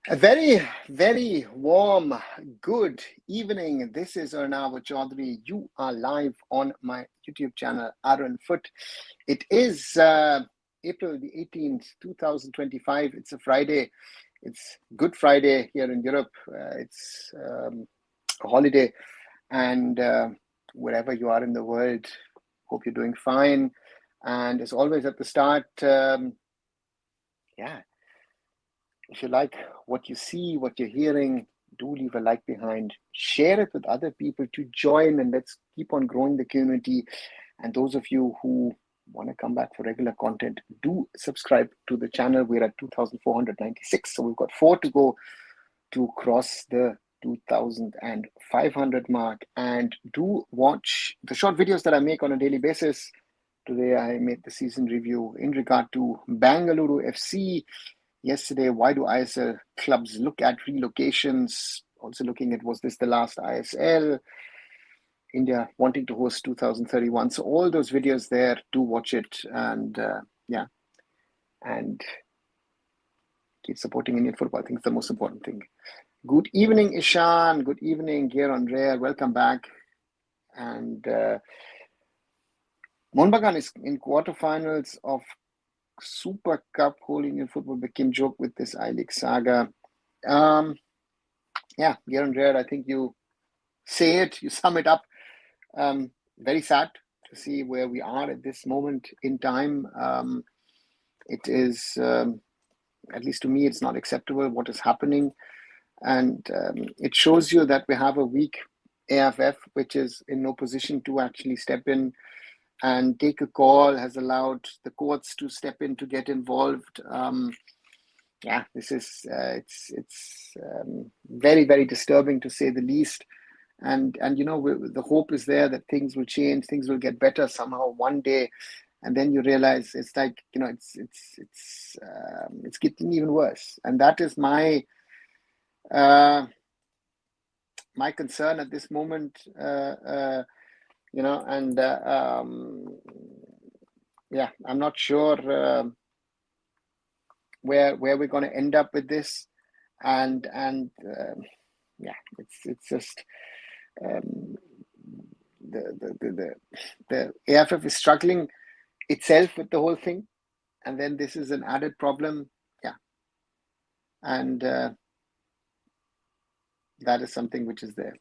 A very, very warm, good evening. This is Arnav Chaudhary. You are live on my YouTube channel, Arunfoot. It is April the 18th, 2025. It's a Friday. It's Good Friday here in Europe. It's a holiday. And wherever you are in the world, hope you're doing fine. And as always at the start, if you like what you see, what you're hearing, do leave a like behind. Share it with other people to join, and let's keep on growing the community. And those of you who want to come back for regular content, do subscribe to the channel. We're at 2,496, so we've got 4 to go to cross the 2,500 mark. And do watch the short videos that I make on a daily basis. Today I made the season review in regard to Bengaluru FC. Yesterday, why do ISL clubs look at relocations? Also looking at, was this the last ISL? India wanting to host 2031. So all those videos there, do watch it. And and keep supporting Indian football. I think it's the most important thing. Good evening, Ishan. Good evening, Gear on Rare. Welcome back. And Mohun Bagan is in quarterfinals of Super Cup. Whole Indian football became joke with this I-League saga. Gear on Rare, I think you say it, you sum it up. Very sad to see where we are at this moment in time. It is, at least to me, it's not acceptable what is happening. And it shows you that we have a weak AIFF, which is in no position to actually step in and take a call, has allowed the courts to step in to get involved. This is it's very, very disturbing to say the least. And the hope is there that things will change, things will get better somehow one day, and then you realize it's like it's getting even worse. And that is my concern at this moment. I'm not sure where we're going to end up with this, and it's just the AIFF is struggling itself with the whole thing, and then this is an added problem. And that is something which is there.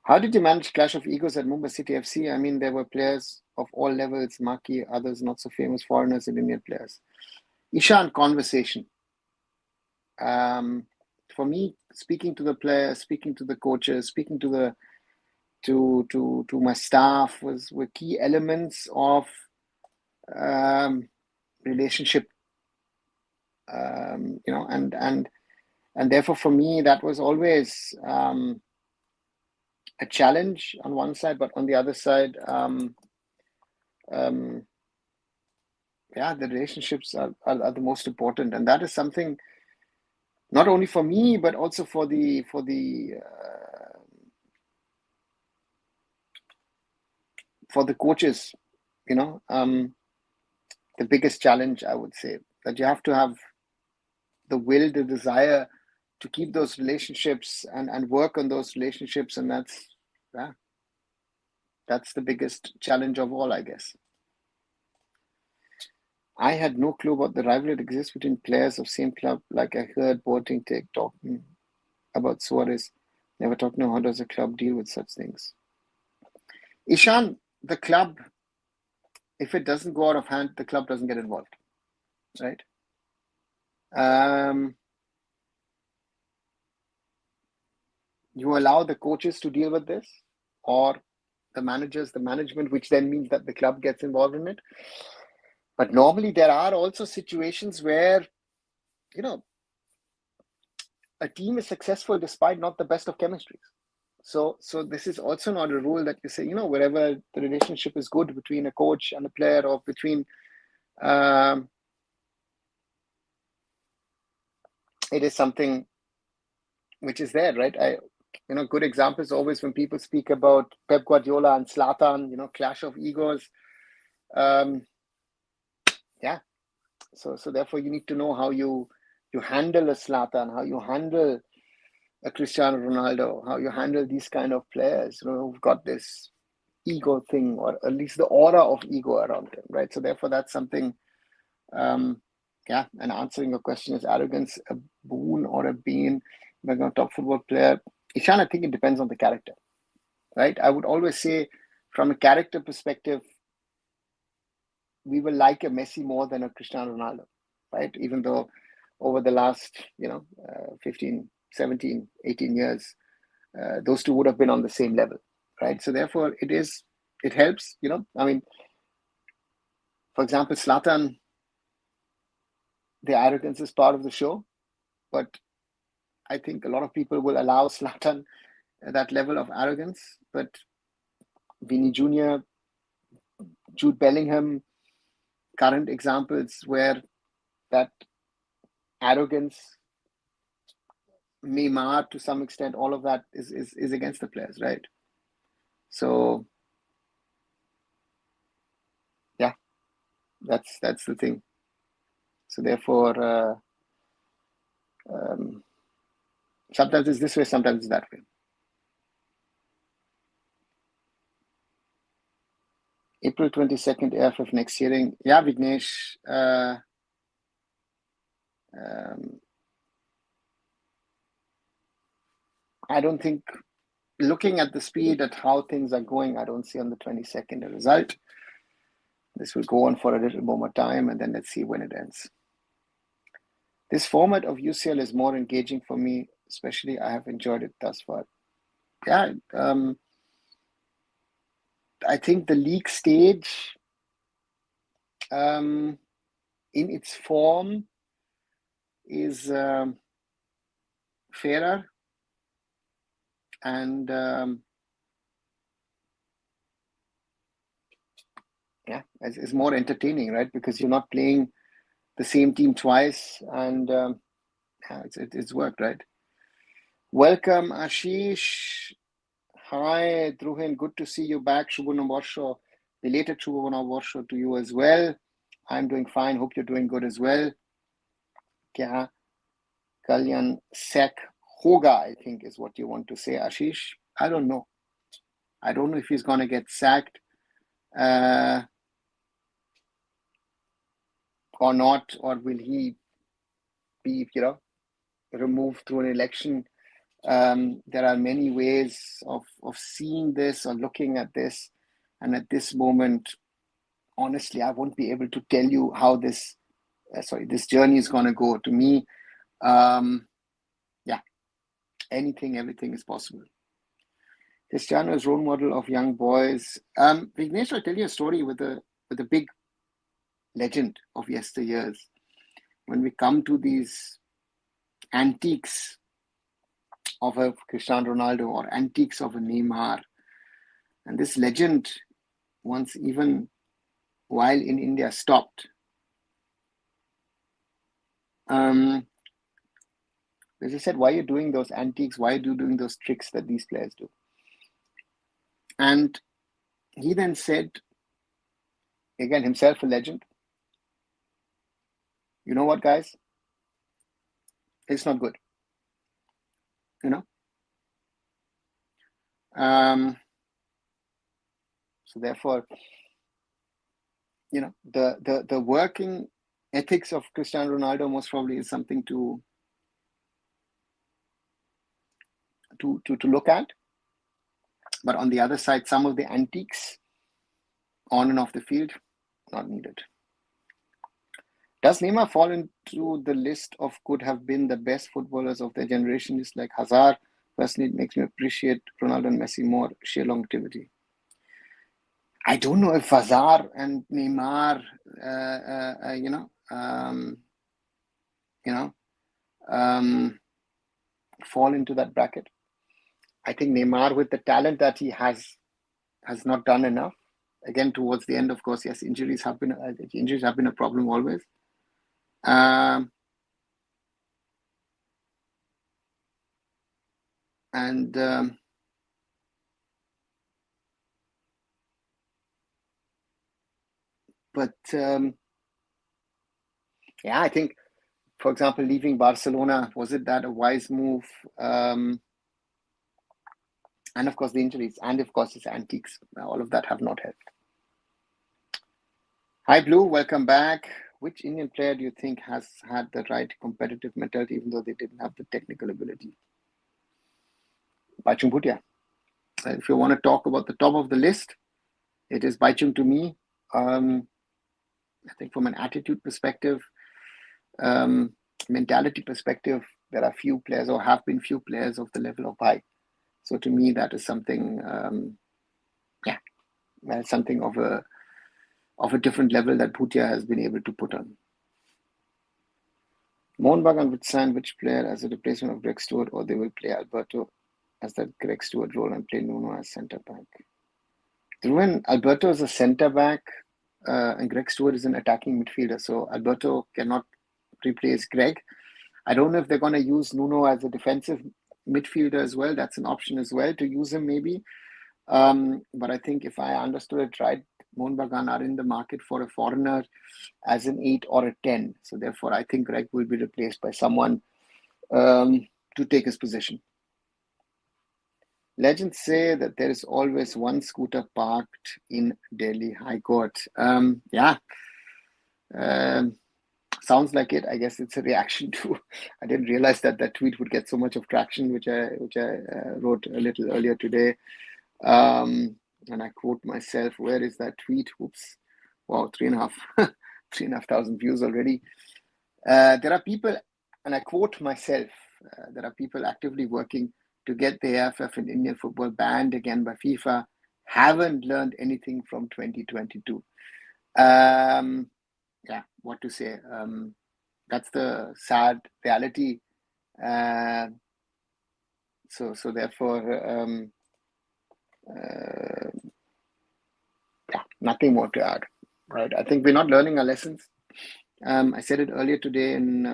How did you manage clash of egos at Mumbai City FC? I mean, there were players of all levels, marquee, others not so famous, foreigners and Indian players. Ishan, conversation. For me, speaking to the players, speaking to the coaches, speaking to the to my staff were key elements of relationship. And therefore for me that was always a challenge on one side, but on the other side, the relationships are the most important, and that is something not only for me but also for the coaches. The biggest challenge, I would say, that you have to have the will, the desire to keep those relationships and work on those relationships. And that's the biggest challenge of all, I guess. I had no clue about the rivalry that exists between players of same club. Like I heard Boateng talking about Suarez. Never talking about how does a club deal with such things. Ishan, the club, if it doesn't go out of hand, the club doesn't get involved, right? You allow the coaches to deal with this, or the managers, the management, which then means that the club gets involved in it. But normally there are also situations where, a team is successful despite not the best of chemistries. So this is also not a rule that you say, wherever the relationship is good between a coach and a player, or between it is something which is there, right? Good example is always when people speak about Pep Guardiola and Zlatan, clash of egos. So therefore, you need to know how you handle a Zlatan, how you handle a Cristiano Ronaldo, how you handle these kind of players, who've got this ego thing, or at least the aura of ego around them, right? So therefore, that's something. And answering your question, is arrogance a boon or a bane? Being a top football player, Ishan, I think it depends on the character, right? I would always say, from a character perspective, we will like a Messi more than a Cristiano Ronaldo, right? Even though over the last, 15, 17, 18 years, those two would have been on the same level, right? So therefore, it helps, I mean, for example, Zlatan, the arrogance is part of the show, but I think a lot of people will allow Zlatan that level of arrogance, but Vini Jr., Jude Bellingham, current examples where that arrogance may mar to some extent, all of that is against the players, right? So yeah, that's the thing. So therefore, sometimes it's this way, sometimes it's that way. April 22nd, AIFF next hearing. Yeah, Vignesh. I don't think, looking at the speed at how things are going, I don't see on the 22nd a result. This will go on for a little more time, and then let's see when it ends. This format of UCL is more engaging for me, especially I have enjoyed it thus far. Yeah, I think the league stage, in its form, is fairer and is more entertaining, right? Because you're not playing the same team twice, and it's worked, right? Welcome, Ashish. Hi, Druhin. Good to see you back. Shubho Novorsho. Belated Shubho Novorsho to you as well. I'm doing fine. Hope you're doing good as well. Kya Kalyan Sek Hoga, I think is what you want to say, Ashish. I don't know. I don't know if he's going to get sacked or not, or will he be, removed through an election. There are many ways of seeing this or looking at this. And at this moment, honestly, I won't be able to tell you how this journey is going to go. To me, everything is possible. Cristiano is role model of young boys. Vignesh, I'll tell you a story with a big legend of yesteryears. When we come to these antiques of a Cristiano Ronaldo or antiques of a Neymar, and this legend once, even while in India, stopped. As I said, why are you doing those antiques? Why are you doing those tricks that these players do? And he then said, again, himself a legend, you know what, guys? It's not good. So therefore, the working ethics of Cristiano Ronaldo most probably is something to look at. But on the other side, some of the antiques on and off the field, not needed. Does Neymar fall into the list of could have been the best footballers of their generation? It's like Hazard. Personally, it makes me appreciate Ronaldo and Messi more, sheer longevity. I don't know if Hazard and Neymar, fall into that bracket. I think Neymar, with the talent that he has not done enough. Again, towards the end, of course, yes, injuries have been a problem always. But Yeah, I think, for example, leaving Barcelona, was it that a wise move? And of course, the injuries, and of course, his antiques. All of that have not helped. Hi, Blue. Welcome back. Which Indian player do you think has had the right competitive mentality, even though they didn't have the technical ability? Baichung Bhutia. If you want to talk about the top of the list, it is Baichung to me. I think from an attitude perspective, mentality perspective, there are few players, or have been few players of the level of Bai. So to me, that is something, something of a different level that Bhutia has been able to put on. Mohun Bagan would sign which player as a replacement of Greg Stewart, or they will play Alberto as that Greg Stewart role and play Nuno as centre back. Dhruvan, Alberto is a centre back, and Greg Stewart is an attacking midfielder. So Alberto cannot replace Greg. I don't know if they're going to use Nuno as a defensive midfielder as well. That's an option as well, to use him maybe. But I think if I understood it right, Mohun Bagan are in the market for a foreigner as an 8 or a 10. So therefore, I think Greg will be replaced by someone to take his position. Legends say that there is always one scooter parked in Delhi High Court. Sounds like it. I guess it's a reaction to. I didn't realize that that tweet would get so much of traction, which I wrote a little earlier today. And I quote myself. Where is that tweet? Oops! Wow, 3,500 views already. There are people, and I quote myself. There are people actively working to get the AIFF in Indian football banned again by FIFA. Haven't learned anything from 2022. What to say? That's the sad reality. So therefore, nothing more to add. Right? I think we're not learning our lessons. I said it earlier today in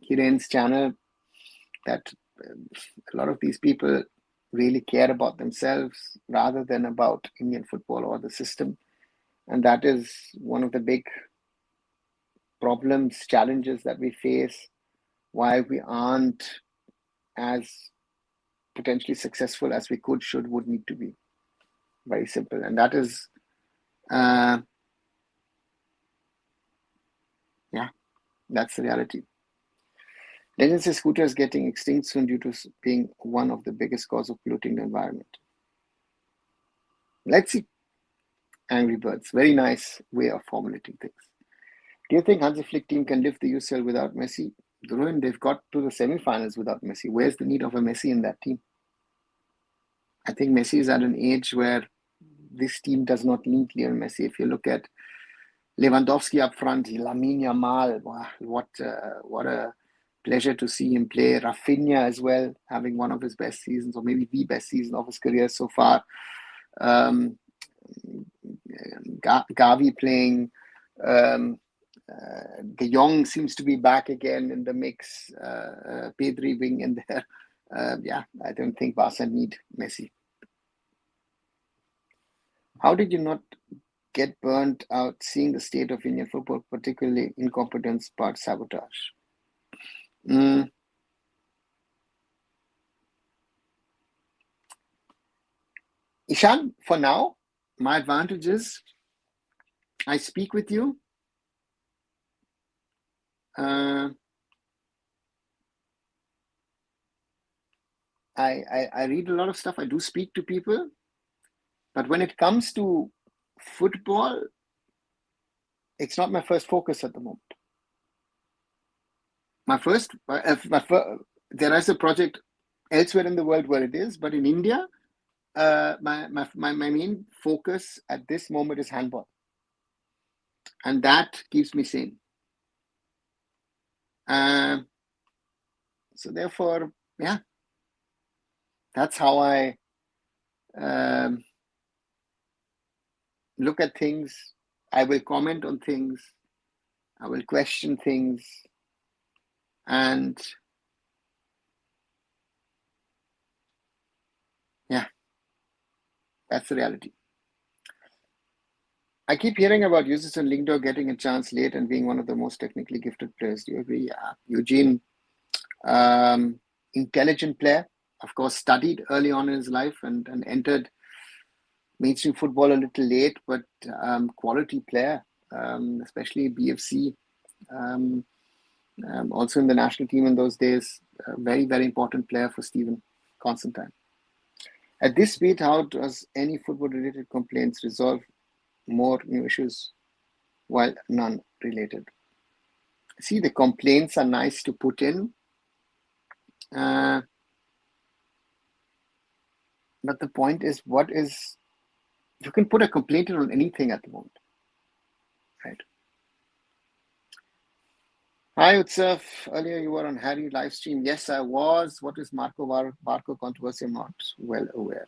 Hiren's channel that a lot of these people really care about themselves rather than about Indian football or the system. And that is one of the big problems, challenges that we face, why we aren't as potentially successful as we could, should, would need to be. Very simple. And that is, that's the reality. Legend says scooter is getting extinct soon due to being one of the biggest cause of polluting the environment. Let's see. Angry Birds. Very nice way of formulating things. Do you think Hansi Flick team can lift the UCL without Messi? Dhruvan, they've got to the semi-finals without Messi. Where's the need of a Messi in that team? I think Messi is at an age where this team does not need Lionel Messi. If you look at Lewandowski up front, Lamine Yamal, what a pleasure to see him play. Rafinha as well, having one of his best seasons, or maybe the best season of his career so far. Gavi playing. De Jong seems to be back again in the mix. Pedri wing in there. I don't think Barca need Messi. How did you not get burnt out seeing the state of Indian football, particularly incompetence but sabotage? Ishan, for now, my advantage is I speak with you. I read a lot of stuff. I do speak to people. But when it comes to football, it's not my first focus at the moment. There is a project elsewhere in the world where it is, but in India, my main focus at this moment is handball. And that keeps me sane. So therefore, that's how I look at things. I will comment on things. I will question things. And that's the reality. I keep hearing about users and Lingdo getting a chance late and being one of the most technically gifted players. Do you agree? Yeah. Eugene, intelligent player, of course, studied early on in his life and entered mainstream football a little late, but quality player, especially BFC. Also in the national team in those days, very, very important player for Stephen Constantine. At this speed, how does any football-related complaints resolve more new issues while none related? See, the complaints are nice to put in, but the point is, you can put a complaint in on anything at the moment, right? Hi, Utsav. Earlier you were on Harry live stream. Yes, I was. What is Marco Barco controversy? I'm not well aware.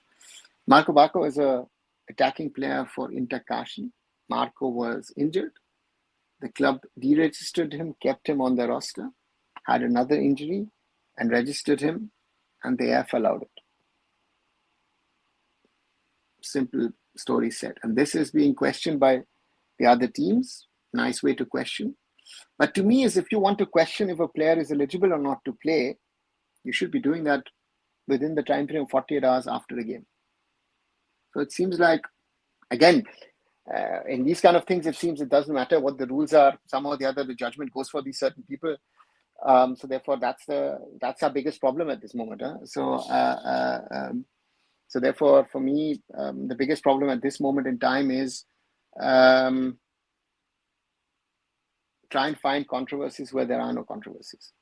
Marco Barco is a attacking player for Inter Kashi. Marco was injured. The club deregistered him, kept him on the roster, had another injury, and registered him, and the AIFF allowed it. Simple story set. And this is being questioned by the other teams. Nice way to question. But to me, is if you want to question if a player is eligible or not to play, you should be doing that within the time frame of 48 hours after a game. So it seems like, again, in these kind of things, it seems it doesn't matter what the rules are. Somehow or the other, the judgment goes for these certain people. So therefore, that's our biggest problem at this moment. So therefore, for me, the biggest problem at this moment in time is try and find controversies where there are no controversies.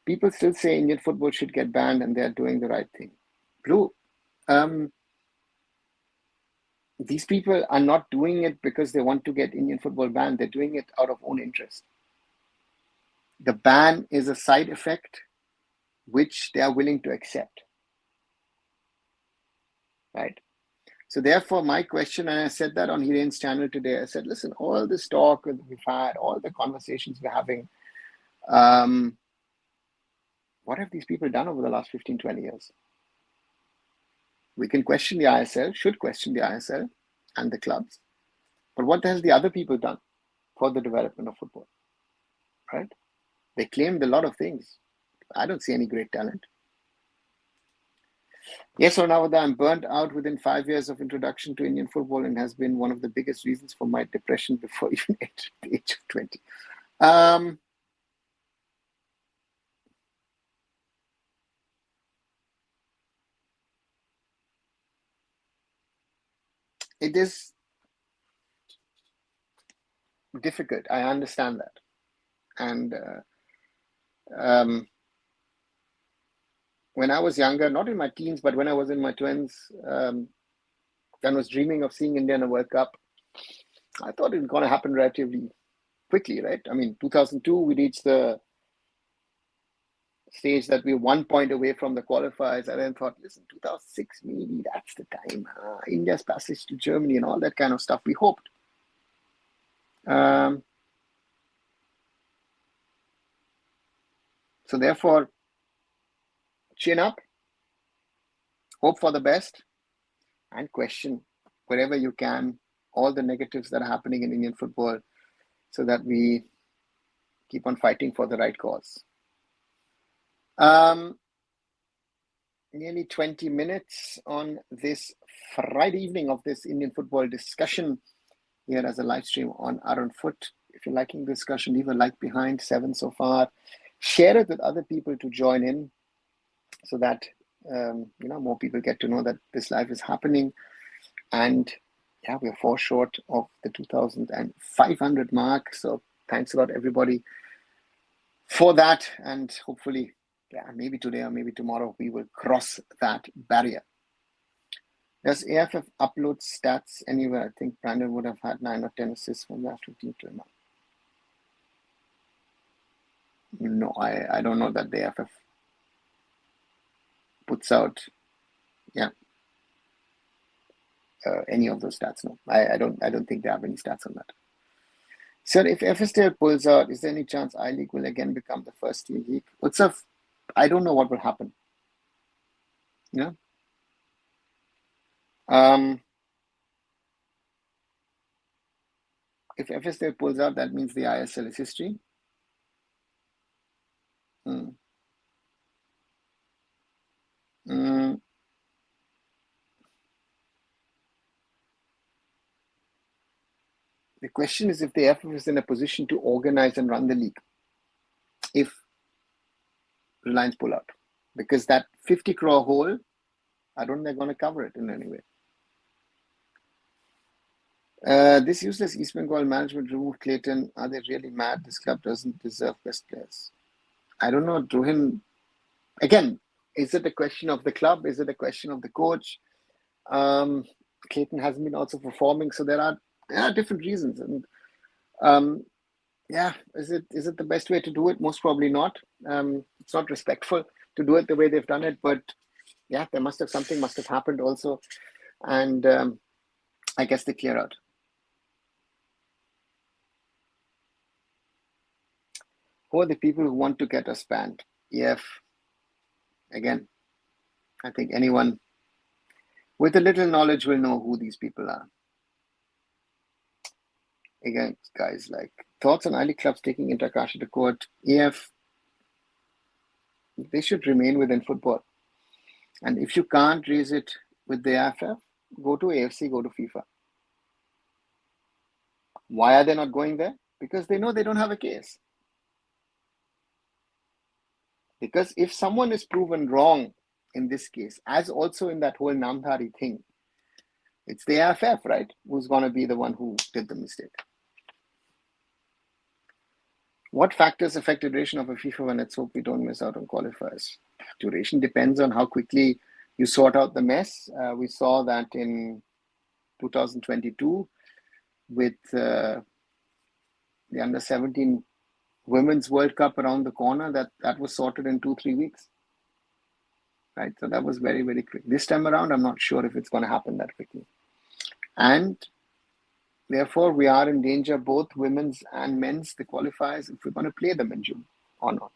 People still say Indian football should get banned, and they're doing the right thing. Blue. These people are not doing it because they want to get Indian football banned. They're doing it out of own interest. The ban is a side effect which they are willing to accept. Right? So therefore, my question, and I said that on Hiren's channel today, I said, listen, all this talk that we've had, all the conversations we're having, what have these people done over the last 15, 20 years? We can question the ISL, should question the ISL and the clubs. But what has the other people done for the development of football? Right? They claimed a lot of things. I don't see any great talent. Yes or no, I'm burnt out within 5 years of introduction to Indian football and has been one of the biggest reasons for my depression before even the age of 20. It is difficult. I understand that. And when I was younger, not in my teens, but when I was in my 20s, and was dreaming of seeing India in a World Cup, I thought it was going to happen relatively quickly, right? I mean, 2002, we reached the stage that we were 1 point away from the qualifiers. I then thought, listen, 2006, maybe that's the time. India's passage to Germany and all that kind of stuff. We hoped. So therefore, chin up, hope for the best, and question wherever you can all the negatives that are happening in Indian football so that we keep on fighting for the right cause. Nearly 20 minutes on this Friday evening of this Indian football discussion here as a live stream on arunfoot. If you're liking the discussion, leave a like behind, 7 so far. Share it with other people to join in so that more people get to know that this live is happening. And yeah, we're 4 short of the 2,500 mark. So thanks a lot, everybody, for that. And hopefully, maybe today or maybe tomorrow, we will cross that barrier. Does AIFF upload stats anywhere? I think Brandon would have had 9 or 10 assists from the national team till now. No, I don't know that the AIFF puts out, any of those stats. No, I don't think they have any stats on that. Sir, if FSTL pulls out, is there any chance I-League will again become the first team league? I don't know what will happen. If FSL pulls out, that means the ISL is history. Mm. Mm. The question is if the AIFF is in a position to organize and run the league if Reliance pull out. Because that 50 crore hole, I don't think they're going to cover it in any way. This useless East Bengal management removed Clayton. Are they really mad? This club doesn't deserve best players. I don't know, Rohin. Again, is it a question of the club? Is it a question of the coach? Clayton hasn't been also performing, so there are different reasons. And yeah, is it the best way to do it? Most probably not. It's not respectful to do it the way they've done it, but yeah, something must have happened also, and I guess they clear out. Who are the people who want to get us banned? AIFF. Again, I think anyone with a little knowledge will know who these people are. Again, guys, like thoughts on I-League clubs taking Interkashi to court. AIFF, they should remain within football. And if you can't raise it with the AIFF, go to AFC, go to FIFA. Why are they not going there? Because they know they don't have a case. Because if someone is proven wrong in this case, as also in that whole Namdhari thing, it's the AIFF, right? Who's going to be the one who did the mistake. What factors affect the duration of a FIFA when let's hope we don't miss out on qualifiers? Duration depends on how quickly you sort out the mess. We saw that in 2022 with the under-17 Women's World Cup around the corner, that was sorted in 2-3 weeks. Right, so that was very, very quick. This time around, I'm not sure if it's going to happen that quickly. And therefore, we are in danger, both women's and men's, the qualifiers, if we're going to play them in June or not.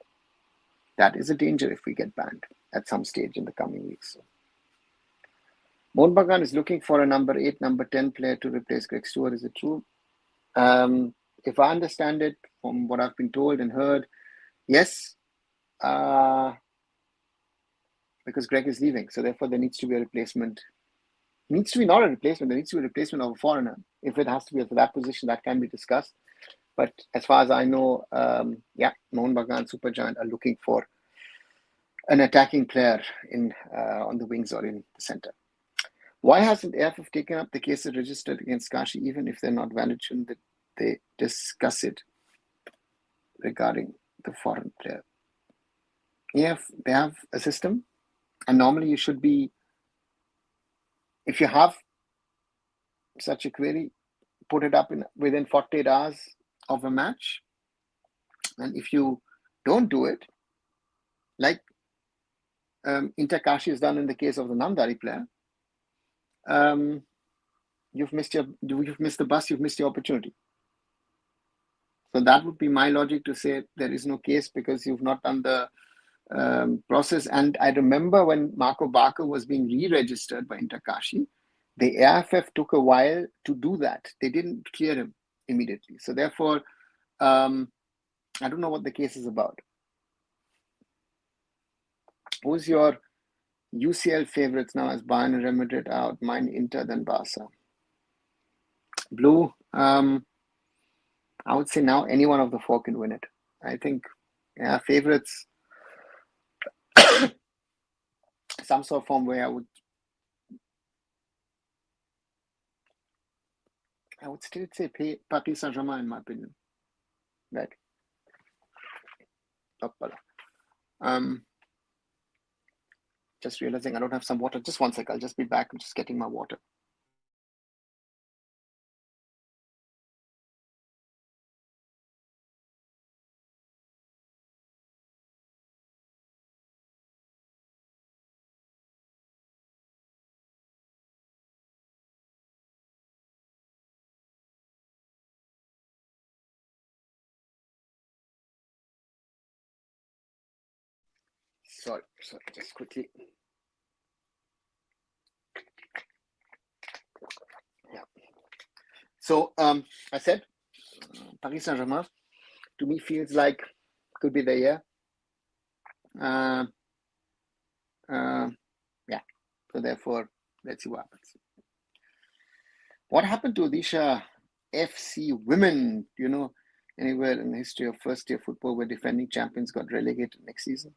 That is a danger if we get banned at some stage in the coming weeks. So. Mohun Bagan is looking for a number 8, number 10 player to replace Greg Stewart. Is it true? If I understand it from what I've been told and heard, yes, because Greg is leaving. So therefore, there needs to be a replacement. Needs to be not a replacement. There needs to be a replacement of a foreigner. If it has to be for that position, that can be discussed. But as far as I know, yeah, Mohun Bagan Supergiant are looking for an attacking player in on the wings or in the center. Why hasn't AIFF taken up the cases registered against Kashi, even if they're not valid? Shouldn't they discuss it regarding the foreign player? AIFF, they have a system, and normally you should be, if you have such a query, put it up within 48 hours of a match. And if you don't do it, like Interkashi has done in the case of the Namdari player, you've missed the bus, you've missed your opportunity. So that would be my logic to say there is no case because you've not done the process. And I remember when Marco Barker was being re-registered by Interkashi, the AIFF took a while to do that. They didn't clear him immediately. So therefore, I don't know what the case is about. Who's your UCL favorites now as Bayern and Real Madrid out? Mine Inter, then Barca. Blue, I would say now any one of the four can win it. I think, yeah, favorites, some sort of form where I would still say Paris Saint-Germain in my opinion. Right. Just realizing I don't have some water. Just one sec. I'll just be back. I'm just getting my water. Sorry, just quickly. Yeah. So I said Paris Saint-Germain, to me, feels like could be the year. Yeah. So therefore, let's see what happens. What happened to Odisha FC women? You know, anywhere in the history of first-tier football where defending champions got relegated next season?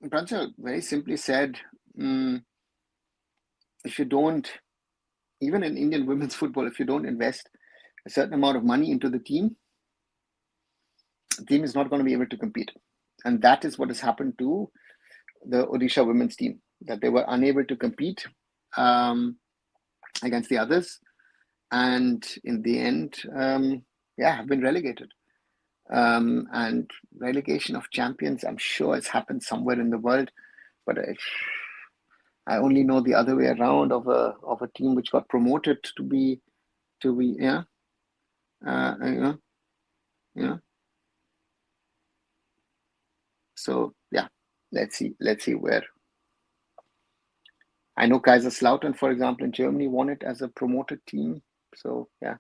Pranchal very simply said, if you don't, even in Indian women's football, if you don't invest a certain amount of money into the team is not going to be able to compete. And that is what has happened to the Odisha women's team, that they were unable to compete against the others. And in the end, have been relegated. And relegation of champions, I'm sure it's happened somewhere in the world, but I only know the other way around of a team which got promoted to be So yeah, let's see where. I know Kaiserslautern, for example, in Germany won it as a promoted team. So yeah.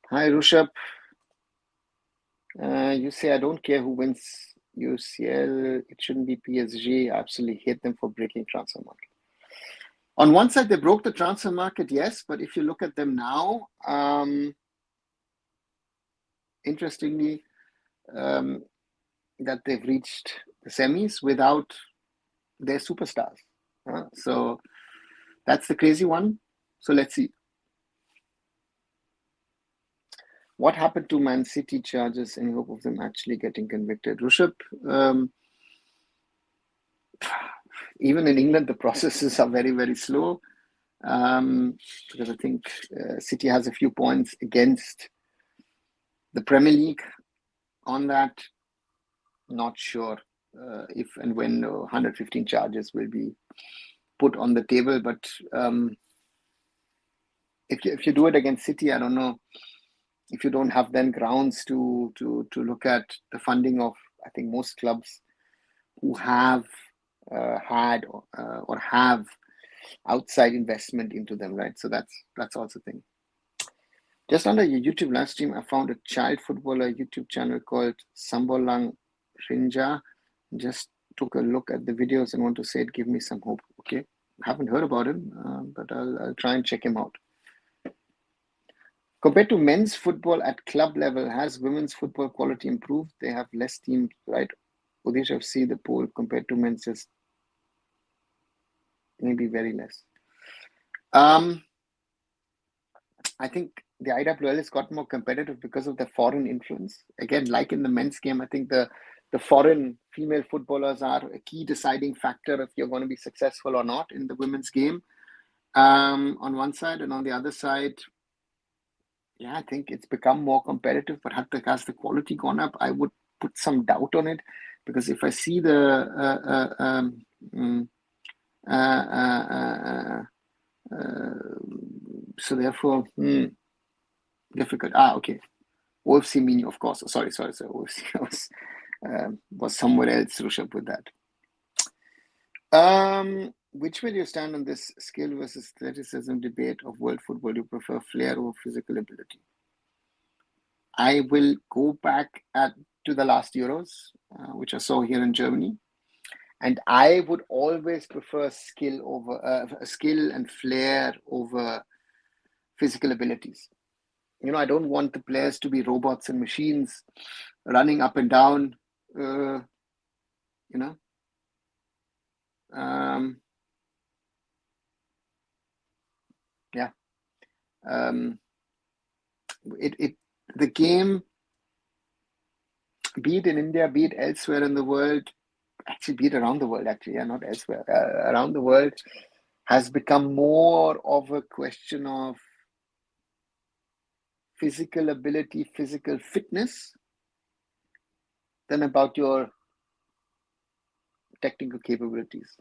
Hi Rushabh. You say I don't care who wins UCL. It shouldn't be PSG. I absolutely hate them for breaking transfer market. On one side, they broke the transfer market, yes, but if you look at them now, interestingly, that they've reached the semis without their superstars. So that's the crazy one. So let's see. What happened to Man City charges? Any hope of them actually getting convicted? Rushabh, even in England, the processes are very, very slow because I think City has a few points against the Premier League on that. Not sure if and when 115 charges will be put on the table, but if you do it against City, I don't know if you don't have then grounds to look at the funding of, I think, most clubs who have had or have outside investment into them, right? So that's also a thing. Just under your YouTube live stream, I found a child footballer YouTube channel called Sambolang Rinja. Just took a look at the videos and want to say it give me some hope. Okay, haven't heard about him, but I'll try and check him out. Compared to men's football at club level, has women's football quality improved? They have less teams, right? Odisha FC, the poll compared to men's just maybe very less. I think the IWL has got more competitive because of the foreign influence. Again, like in the men's game, I think the foreign female footballers are a key deciding factor if you're going to be successful or not in the women's game on one side. And on the other side, yeah, I think it's become more competitive, but has the quality gone up? I would put some doubt on it, because if I see so therefore, difficult. Okay. OFC meaning, of course. Sorry. OFC was somewhere else, Rushabh, with that. Which will you stand on this skill versus athleticism debate of world football? Do you prefer flair or physical ability? I will go back to the last Euros, which I saw here in Germany. And I would always prefer skill and flair over physical abilities. I don't want the players to be robots and machines running up and down, the game, be it in India, be it elsewhere in the world, actually be it around the world, not elsewhere, around the world, has become more of a question of physical ability, physical fitness, than about your technical capabilities,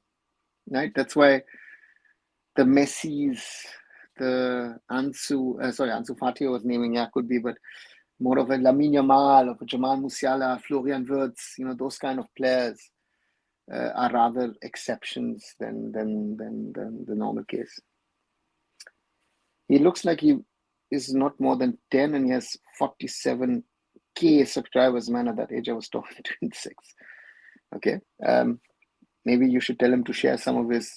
right? That's why the Messis, the Ansu Fati was naming, could be, but more of a Lamine Yamal, of a Jamal Musiala, Florian Wirtz, those kind of players. are rather exceptions than the normal case. He looks like he is not more than 10 and he has 47K subscribers. Man, at that age I was talking to 26. Okay. Maybe you should tell him to share some of his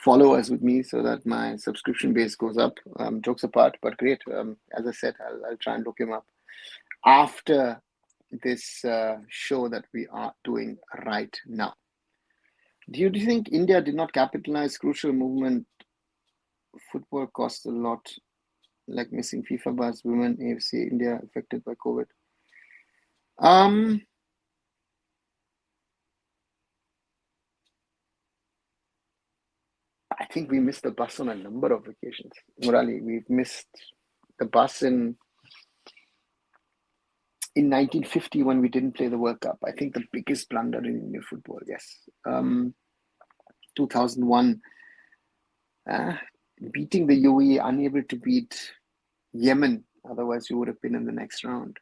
followers with me so that my subscription base goes up. Jokes apart, but great. As I said, I'll try and look him up after this show that we are doing right now. Do you think India did not capitalize crucial movement? Football costs a lot, like missing FIFA bars, women, AFC, India affected by COVID. I think we missed the bus on a number of occasions. Murali, we've missed the bus in 1950 when we didn't play the World Cup. I think the biggest blunder in Indian football, yes. 2001, beating the UAE, unable to beat Yemen, otherwise you would have been in the next round.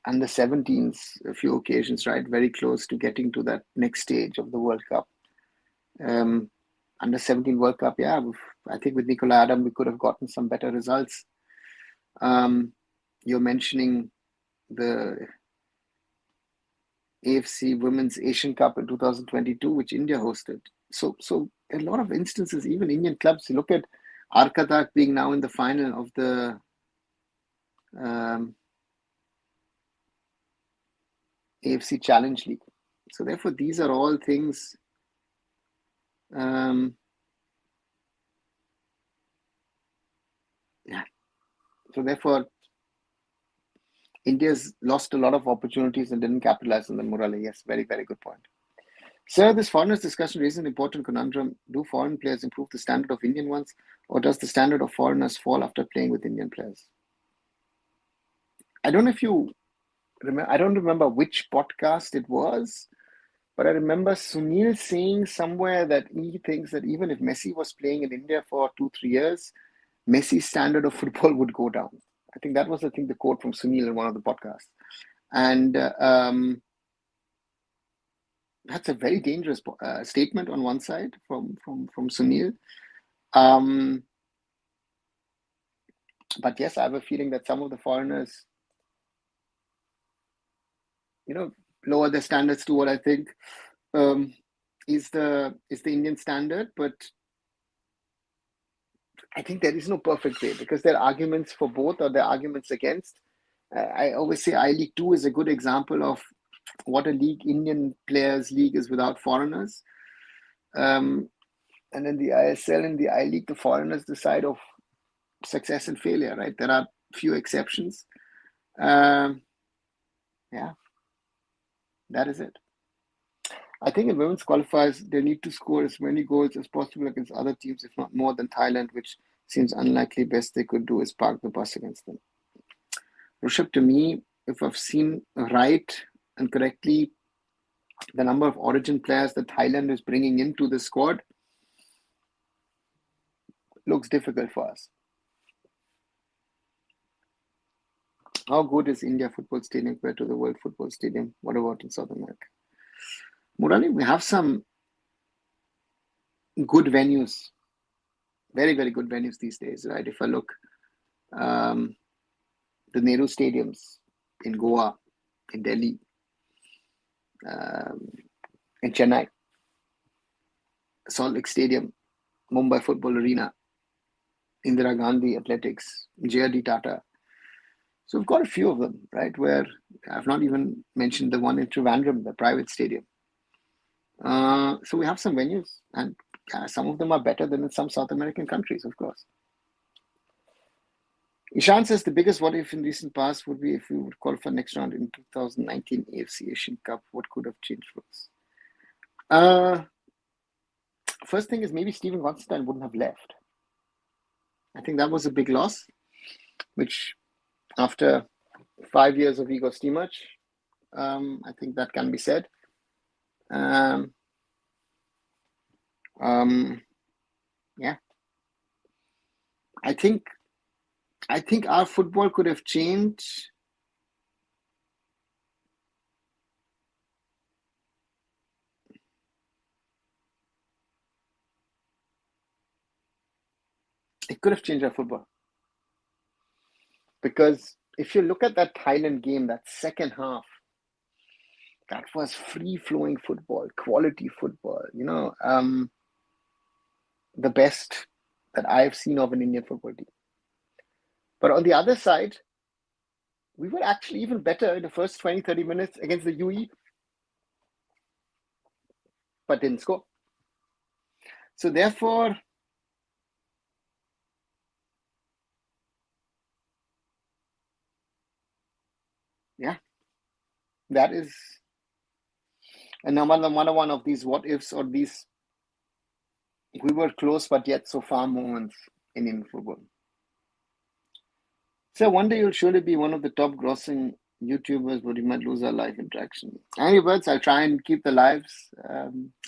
Under 17s, a few occasions, right? Very close to getting to that next stage of the World Cup. Under 17 World Cup, yeah, I think with Nicola Adam, we could have gotten some better results. You're mentioning the AFC Women's Asian Cup in 2022, which India hosted. So a lot of instances, even Indian clubs, you look at Arkatak being now in the final of the AFC Challenge League. So therefore, these are all things So therefore, India's lost a lot of opportunities and didn't capitalize on them, Murali. Yes, very, very good point. Sir, this foreigners discussion raises an important conundrum. Do foreign players improve the standard of Indian ones, or does the standard of foreigners fall after playing with Indian players? I don't know if you remember, I don't remember which podcast it was, but I remember Sunil saying somewhere that he thinks that even if Messi was playing in India for 2-3 years, Messi's standard of football would go down. I think that was, the quote from Sunil in one of the podcasts. And that's a very dangerous statement on one side from Sunil. But yes, I have a feeling that some of the foreigners, lower their standards to what I think is the Indian standard. But I think there is no perfect way because there are arguments for both or there are arguments against. I always say I-League 2 is a good example of what a league, Indian players league, is without foreigners. And in the ISL and the I-League, the foreigners decide of success and failure, right? There are few exceptions. Yeah, that is it. I think in women's qualifiers, they need to score as many goals as possible against other teams, if not more than Thailand, which seems unlikely. Best they could do is park the bus against them. Rishabh, to me, if I've seen right and correctly, the number of origin players that Thailand is bringing into the squad looks difficult for us. How good is India football stadium compared to the World Football Stadium? What about in South America? Murali, we have some good venues, very, very good venues these days, right? If I look, the Nehru stadiums in Goa, in Delhi, in Chennai, Salt Lake Stadium, Mumbai Football Arena, Indira Gandhi Athletics, JRD Tata. So we've got a few of them, right? Where I've not even mentioned the one in Trivandrum, the private stadium. So we have some venues, and some of them are better than in some South American countries, of course. Ishan says the biggest what if in recent past would be if we would qualify next round in 2019 AFC Asian Cup. What could have changed for us? First thing is maybe Steven Constantine wouldn't have left. I think that was a big loss, which after 5 years of Igor Stimac, I think that can be said. Yeah. I think I think our football could have changed. It could have changed our football. Because if you look at that Thailand game, that second half, that was free-flowing football, quality football, the best that I've seen of an Indian football team. But on the other side, we were actually even better in the first 20, 30 minutes against the UE, but didn't score. So therefore, yeah, that is another one of these what ifs, or these we were close but yet so far moments in Indian football. So one day you'll surely be one of the top grossing YouTubers, but you might lose our live interaction. Any words? I'll try and keep the lives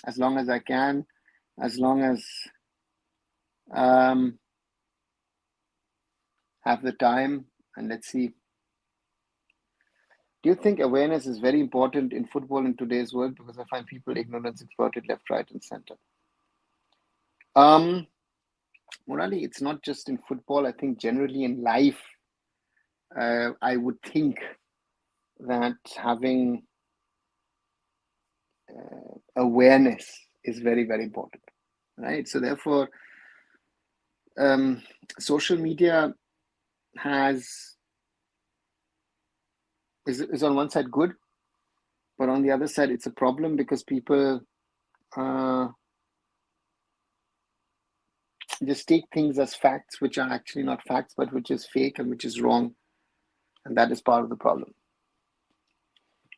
as long as I can, as long as have the time, and let's see. Do you think awareness is very important in football in today's world? Because I find people ignorance exploited left, right, and center. Morally, it's not just in football. I think generally in life, I would think that having awareness is very, very important, right? So therefore, social media is on one side good, but on the other side, it's a problem because people just take things as facts, which are actually not facts, but which is fake and which is wrong. And that is part of the problem.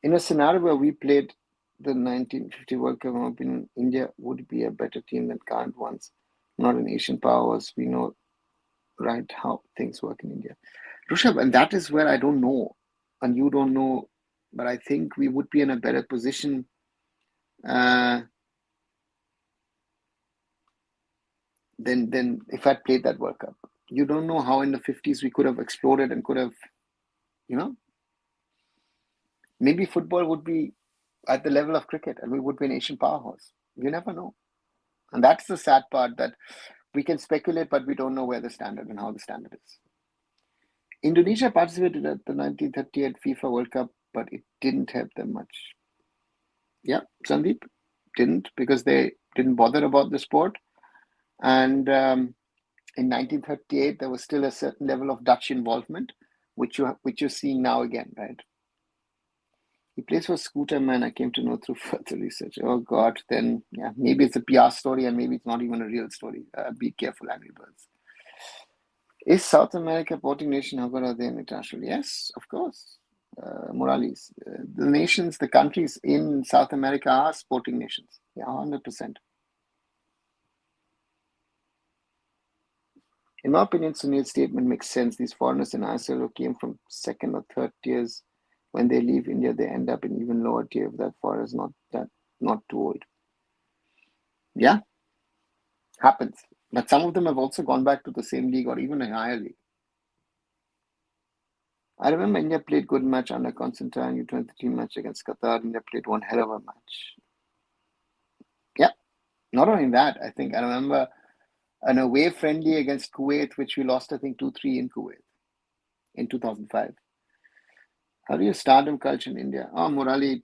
In a scenario where we played the 1950 World Cup, in my opinion, India would be a better team than current ones. Not an Asian powers. We know right how things work in India. Rushabh, and that is where I don't know, and you don't know, but I think we would be in a better position than if I'd played that World Cup. You don't know how in the 50s we could have exploded and could have, maybe football would be at the level of cricket and we would be an Asian powerhouse. You never know. And that's the sad part, that we can speculate, but we don't know where the standard and how the standard is. Indonesia participated at the 1938 FIFA World Cup, but it didn't help them much. Yeah, Sandeep didn't, because they didn't bother about the sport. And in 1938, there was still a certain level of Dutch involvement, which you're seeing now again, right? He plays for Scooterman, I came to know through further research. Oh God, then yeah, maybe it's a PR story and maybe it's not even a real story. Be careful, Angry Birds. Is South America a sporting nation? How good are they in international? Yes, of course. Morales. The nations, the countries in South America are sporting nations. Yeah, 100%. In my opinion, Sunil's statement makes sense. These foreigners in ISL who came from second or third tiers, when they leave India, they end up in even lower tier if that foreigner is not too old. Yeah, happens. But some of them have also gone back to the same league or even a higher league. I remember India played good match under Constantine, U23 match against Qatar. India played one hell of a match. Yeah, not only that, I think I remember an away friendly against Kuwait, which we lost, I think, 2-3 in Kuwait in 2005. How do you Stardom culture in India? Oh, Murali,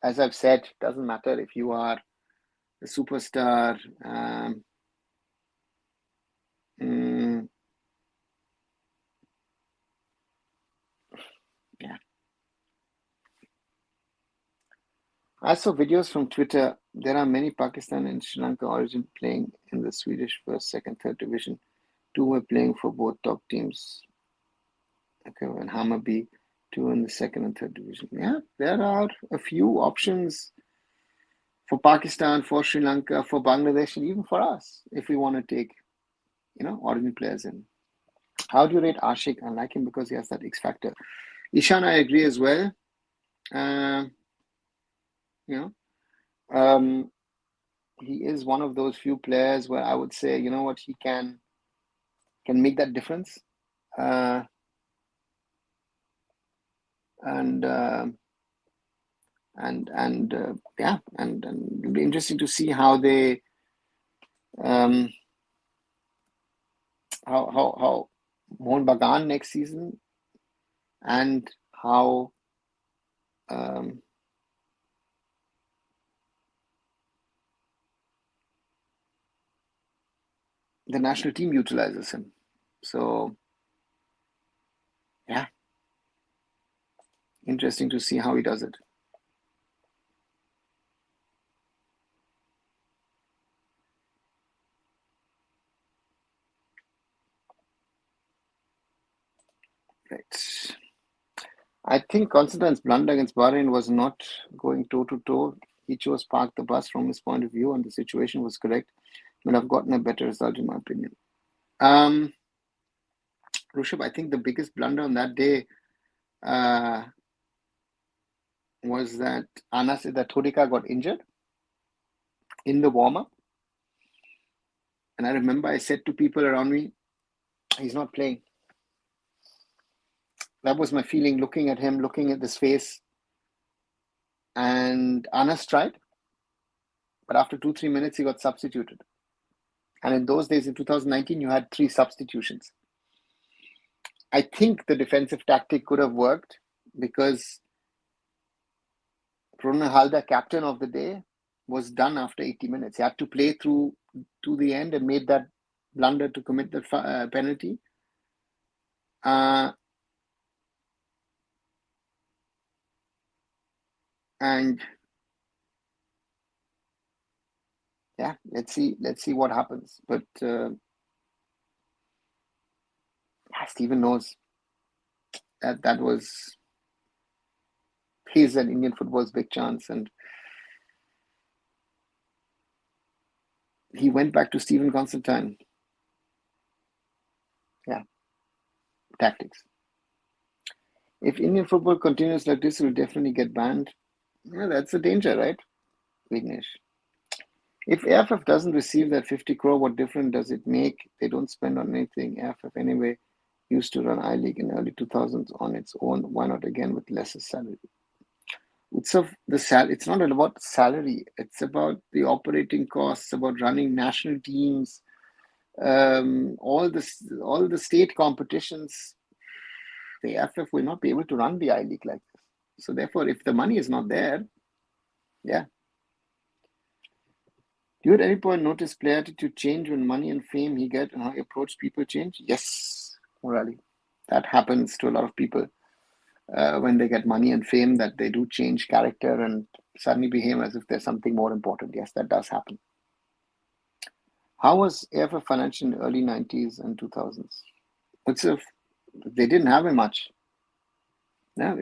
as I've said, doesn't matter if you are a superstar. Yeah. I saw videos from Twitter. There are many Pakistan and Sri Lanka origin playing in the Swedish first, second, third division. Two were playing for both top teams. Okay, and Hammarby, two in the second and third division. Yeah, there are a few options for Pakistan, for Sri Lanka, for Bangladesh, and even for us if we want to take, origin players in. How do you rate Ashik? I like him because he has that X factor. Ishan, I agree as well. He is one of those few players where I would say, he can make that difference. And yeah, and it'll be interesting to see how they how Mohun Bagan next season, and how the national team utilizes him. So yeah, interesting to see how he does it. Right. I think Constantine's blunder against Bahrain was not going toe to toe. He chose park the bus from his point of view, and the situation was correct. Would have gotten a better result, in my opinion. Rushabh, I think the biggest blunder on that day was that Thodika got injured in the warm-up. And I remember I said to people around me, he's not playing. That was my feeling, looking at him, looking at his face. And Anas tried, but after 2-3 minutes, he got substituted. And in those days, in 2019, you had 3 substitutions. I think the defensive tactic could have worked because Prona Halda, captain of the day, was done after 80 minutes. He had to play through to the end and made that blunder to commit the penalty. And yeah, let's see what happens. But Stephen knows that was his and Indian football's big chance, and he went back to Stephen Constantine. Yeah, tactics. If Indian football continues like this, it will definitely get banned. Yeah, that's the danger, right, Vignesh? If AIFF doesn't receive that 50 crore, what difference does it make? They don't spend on anything. AIFF anyway used to run I-League in early 2000s on its own. Why not again with lesser salary? It's not about salary. It's about the operating costs, about running national teams, all the state competitions. The AIFF will not be able to run the I-League like this. So therefore, if the money is not there, yeah. Do you at any point notice player attitude change when money and fame he get and how he approach people change? Yes, morally. That happens to a lot of people when they get money and fame, that they do change character and suddenly behave as if there's something more important. Yes, that does happen. How was AIFF financial in the early 90s and 2000s? They didn't have much. Yeah,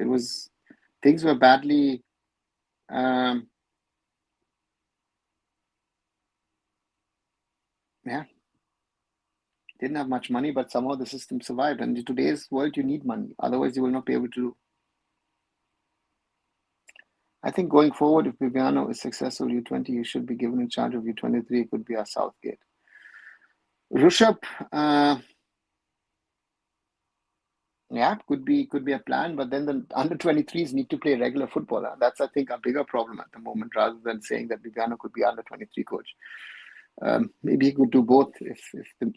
things were badly didn't have much money, but somehow the system survived. And in today's world, you need money. Otherwise, you will not be able to. I think going forward, if Viviano is successful U20, he should be given in charge of U23. It could be our Southgate. Rushabh, yeah, could be a plan, but then the under 23s need to play regular football. That's, I think, a bigger problem at the moment, rather than saying that Viviano could be under 23 coach. Maybe he could do both if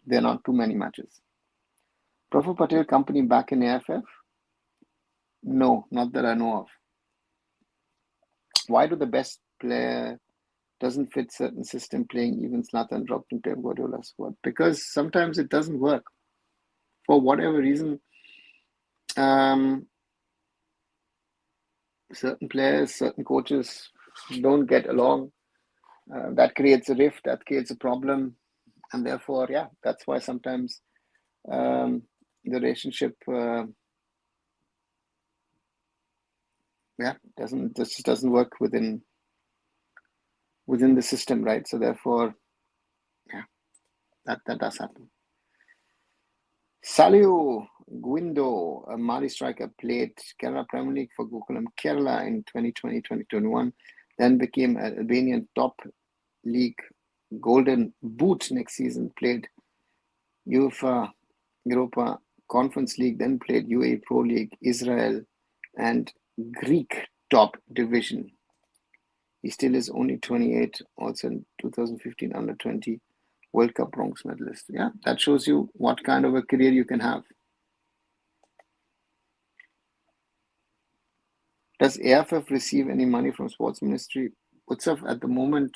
there are not too many matches. Praful Patel company back in AIFF? No, not that I know of. Why do the best player doesn't fit certain system, playing even Zlatan dropped in Pep Guardiola's squad? Because sometimes it doesn't work. For whatever reason, certain players, certain coaches don't get along. That creates a rift, that creates a problem. And therefore, yeah, that's why sometimes the relationship just doesn't work within the system, right? So therefore, yeah, that does happen. Saliu Guindo, a Mali striker, played Kerala Premier League for Gokulam Kerala in 2020-2021, then became an Albanian top league Golden Boot next season, played UEFA Europa Conference League, then played UAE Pro League, Israel, and Greek top division. He still is only 28, also in 2015 under 20 World Cup bronze medalist. Yeah, that shows you what kind of a career you can have. Does AIFF receive any money from Sports Ministry? What's up at the moment?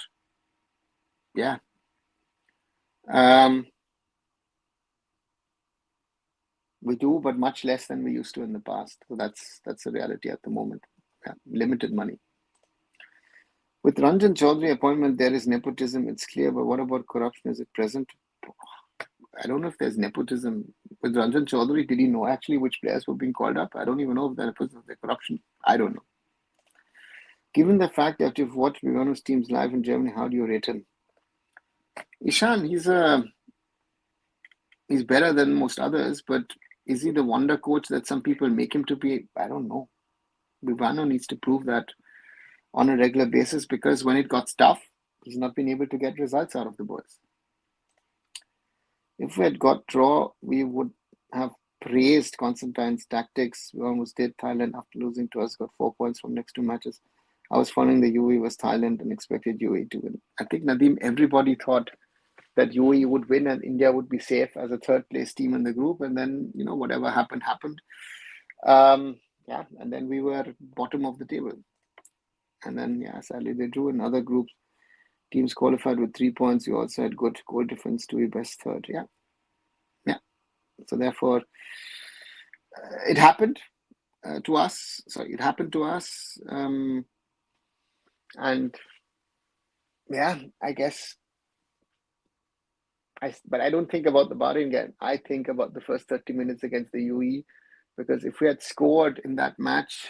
Yeah. We do, but much less than we used to in the past. So that's the reality at the moment. Yeah, limited money. With Ranjan Chaudhary appointment, there is nepotism. It's clear, but what about corruption? Is it present? I don't know if there's nepotism. With Ranjan Chaudhary, did he know actually which players were being called up? I don't even know if that was the corruption. I don't know. Given the fact that you've watched Vivanu's teams live in Germany, how do you rate him? Ishan, he's better than most others, but is he the wonder coach that some people make him to be? I don't know. Vivano needs to prove that on a regular basis, because when it got tough, he's not been able to get results out of the boys. If we had got draw, we would have praised Constantine's tactics. We almost did. Thailand, after losing to us, got 4 points from next two matches. I was following the UAE was Thailand and expected UAE to win. I think, Nadeem, everybody thought that UAE would win and India would be safe as a third place team in the group. And then, whatever happened. Yeah, and then we were bottom of the table. And then, yeah, sadly, they drew in other groups. Teams qualified with 3 points. You also had good goal difference to be best third. Yeah. So therefore, it happened to us. Sorry, it happened to us. And yeah, I guess. But I don't think about the Bahrain game. I think about the first 30 minutes against the UAE, because if we had scored in that match,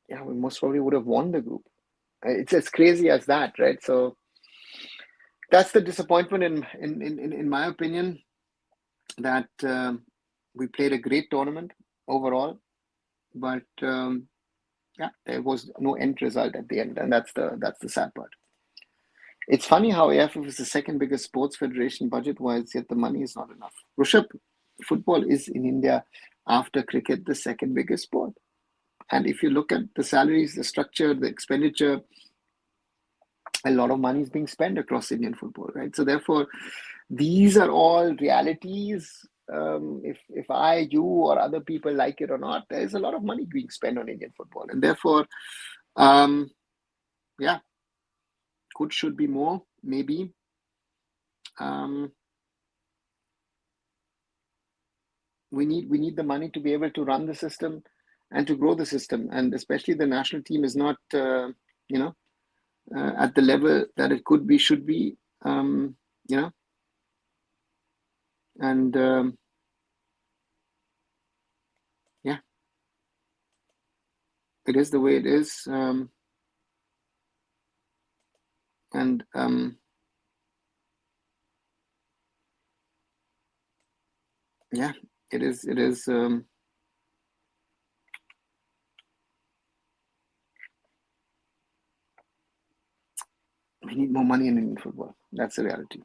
yeah, we most probably would have won the group. It's as crazy as that, right? So that's the disappointment in my opinion, that we played a great tournament overall, but yeah, there was no end result at the end, and that's the sad part. It's funny how AIFF is the second biggest sports federation budget-wise, yet the money is not enough. Rushabh, football is in India, after cricket, the second biggest sport. And if you look at the salaries, the structure, the expenditure, a lot of money is being spent across Indian football, right? So therefore, these are all realities. If I, you, or other people like it or not, there is a lot of money being spent on Indian football, and therefore, yeah, should be more, maybe. We need the money to be able to run the system and to grow the system, and especially the national team is not at the level that it could be, should be, and yeah, it is the way it is, and yeah, it is. We need more money in Indian football. That's the reality.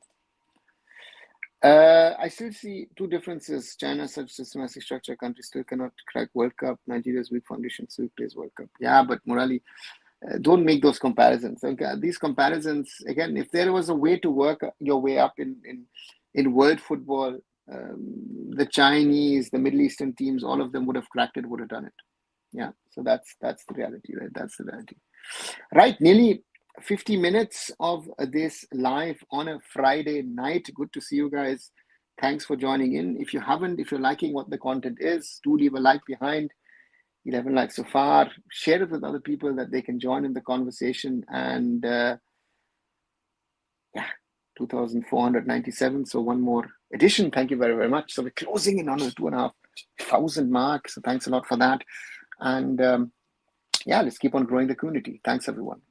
I still see two differences. China, such systematic structure, country still cannot crack World Cup. Nigeria's weak foundation still plays World Cup. Yeah, but Murali, don't make those comparisons. Okay? These comparisons, again, if there was a way to work your way up in world football, the Chinese, the Middle Eastern teams, all of them would have cracked it, would have done it. Yeah, so that's the reality, right? That's the reality. Right, nearly 50 minutes of this live on a Friday night. Good to see you guys. Thanks for joining in. If you're liking what the content is, do leave a like behind. 11 likes so far. Share it with other people that they can join in the conversation. And yeah, 2,497. So one more edition. Thank you very, very much. So we're closing in on the 2,500 mark. So thanks a lot for that. And yeah, let's keep on growing the community. Thanks, everyone.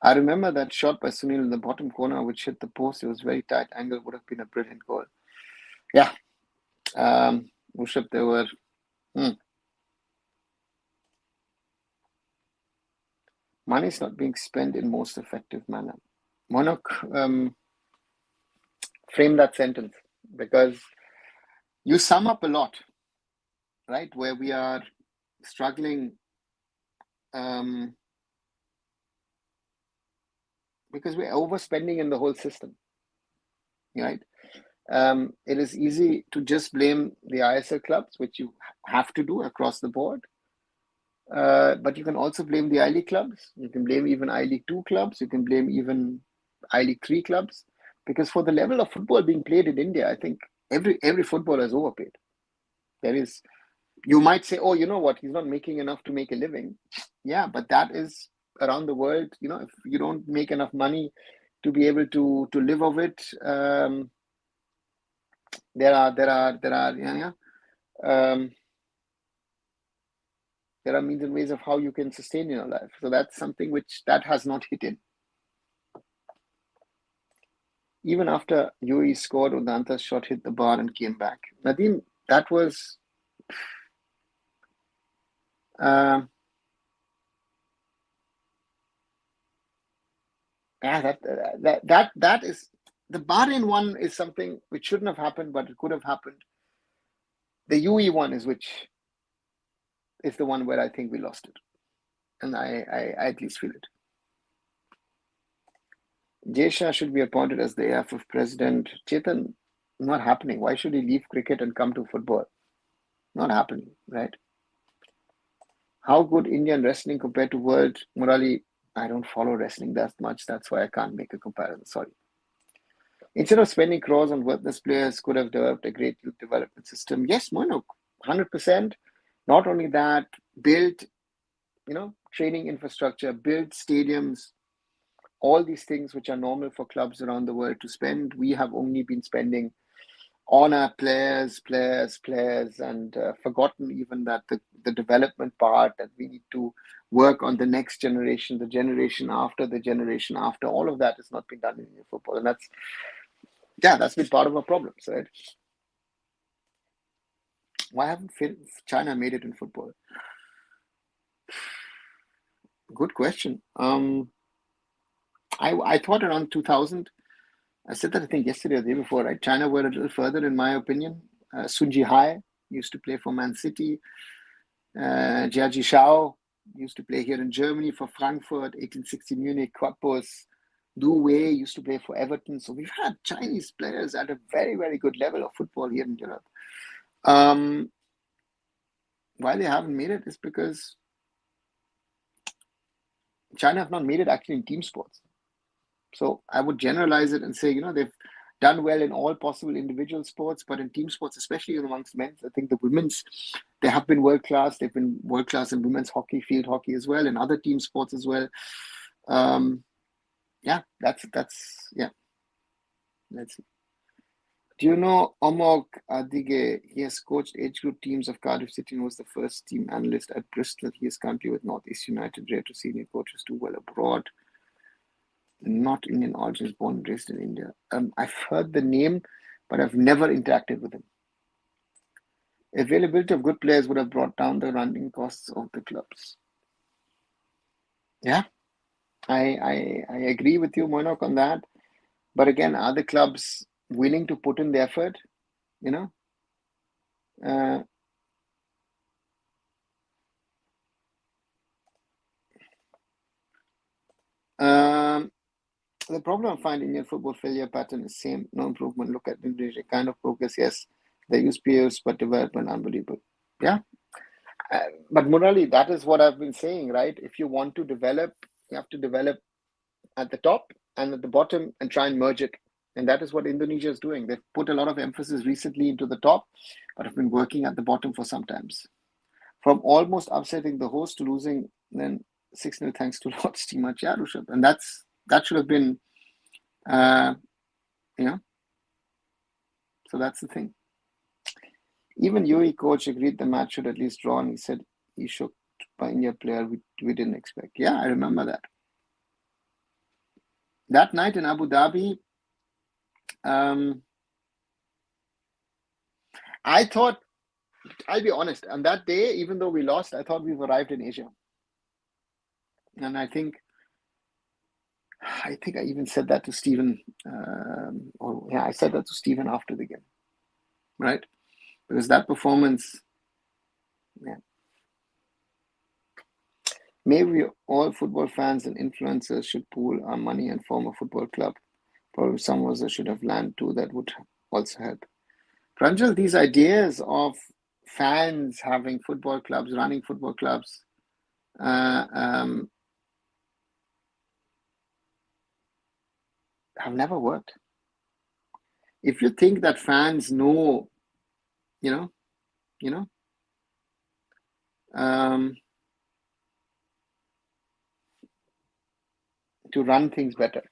I remember that shot by Sunil in the bottom corner, which hit the post. It was very tight angle, would have been a brilliant goal. Yeah, Ushabh, there were money is not being spent in most effective manner. Monok, frame that sentence, because you sum up a lot, right? Where we are struggling because we're overspending in the whole system, right? It is easy to just blame the ISL clubs, which you have to do across the board. But you can also blame the I-League clubs. You can blame even I-League 2 clubs. You can blame even I-League 3 clubs. Because for the level of football being played in India, I think every footballer is overpaid. There is, you might say, oh, you know what, he's not making enough to make a living. Yeah, but that is around the world. You know, if you don't make enough money to be able to live of it, there are there are means and ways of how you can sustain your life. So that's something which that has not hit in. Even after UAE scored, Udanta's shot hit the bar and came back. Nadeem, that was yeah, that is the Bahrain one is something which shouldn't have happened, but it could have happened. The UE one is which is the one where I think we lost it, and I at least feel it. Jay Shah should be appointed as the AIFF president. Chetan, not happening. Why should he leave cricket and come to football? Not happening, right? How good Indian wrestling compared to world? Murali, I don't follow wrestling that much. That's why I can't make a comparison. Sorry. Instead of spending crores on worthless players, could have developed a great youth development system. Yes, Mono, 100%. Not only that, build, training infrastructure, build stadiums, all these things which are normal for clubs around the world to spend. We have only been spending on our players, and forgotten even that the development part, that we need to work on the next generation, the generation after, all of that has not been done in football. And that's been part of our problems, right? Why haven't China made it in football? Good question. I thought around 2000, I said that I think yesterday or the day before, right? China were a little further, in my opinion. Sun Jihai used to play for Man City. Jia Shao used to play here in Germany for Frankfurt, 1860 Munich. Quatbos Du Wei used to play for Everton. So we've had Chinese players at a very, very good level of football here in Europe. Why they haven't made it is because China have not made it actually in team sports. So I would generalize it and say, they've done well in all possible individual sports, but in team sports, especially amongst men, I think the women's, they have been world class. They've been world class in women's hockey, field hockey as well, and other team sports as well. That's let's see. Do you know Omog Adige? He has coached age group teams of Cardiff City and was the first team analyst at Bristol. He is currently with Northeast United. Rare to senior coaches do well abroad. Not Indian origins, born and raised in India. I've heard the name, but I've never interacted with him. Availability of good players would have brought down the running costs of the clubs. Yeah, I agree with you, Moinok, on that. But again, are the clubs willing to put in the effort? The problem I find Indian football failure pattern is same, no improvement. Look at Indonesia, kind of progress, yes. They use peers, but development unbelievable. Yeah. But Murali, that is what I've been saying, right? If you want to develop, you have to develop at the top and at the bottom and try and merge it. And that is what Indonesia is doing. They've put a lot of emphasis recently into the top, but have been working at the bottom for some times. From almost upsetting the host to losing then 6-0 thanks to Lord Steamer Rushabh. And that should have been, so that's the thing. Even UAE coach agreed the match should at least draw, and he said he shocked by India player we didn't expect. Yeah, I remember that. That night in Abu Dhabi, I thought, I'll be honest, on that day, even though we lost, I thought we've arrived in Asia. And I think I even said that to Stephen. I said that to Stephen after the game, right? Because that performance, yeah. Maybe all football fans and influencers should pool our money and form a football club. Probably some of us should have land too. That would also help. Pranjal, these ideas of fans having football clubs, running football clubs, have never worked. If you think that fans know, to run things better,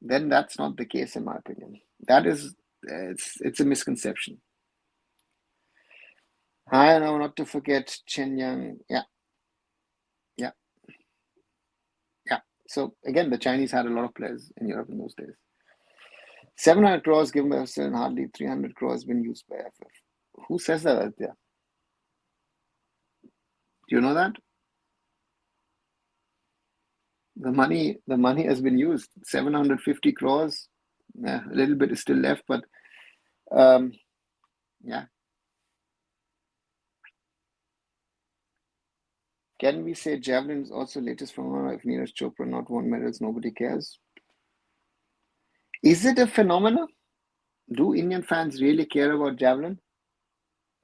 then that's not the case, in my opinion. That is, it's a misconception. I know, not to forget Chen Yang. Yeah. So again, the Chinese had a lot of players in Europe in those days. 700 crores given by Australia, and hardly 300 crores been used by AIFF. Who says that out there? Do you know that? The money has been used. 750 crores. Yeah, a little bit is still left, but yeah. Can we say javelin is also latest phenomenon? If Neeraj Chopra not won medals, nobody cares. Is it a phenomenon? Do Indian fans really care about javelin?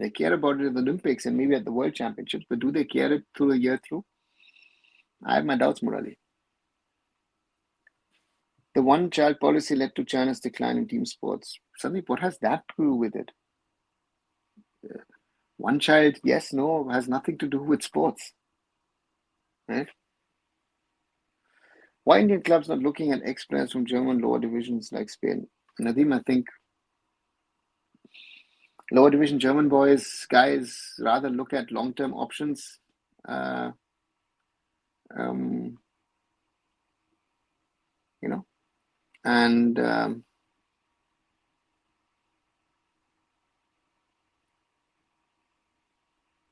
They care about it at the Olympics and maybe at the World Championships, but do they care it through the year through? I have my doubts, Murali. The one-child policy led to China's decline in team sports. Sandeep, what has that to do with it? One child, yes, no, has nothing to do with sports. Right? Why Indian clubs not looking at ex-players from German lower divisions like Spain? Nadeem, I think lower division German guys rather look at long-term options. And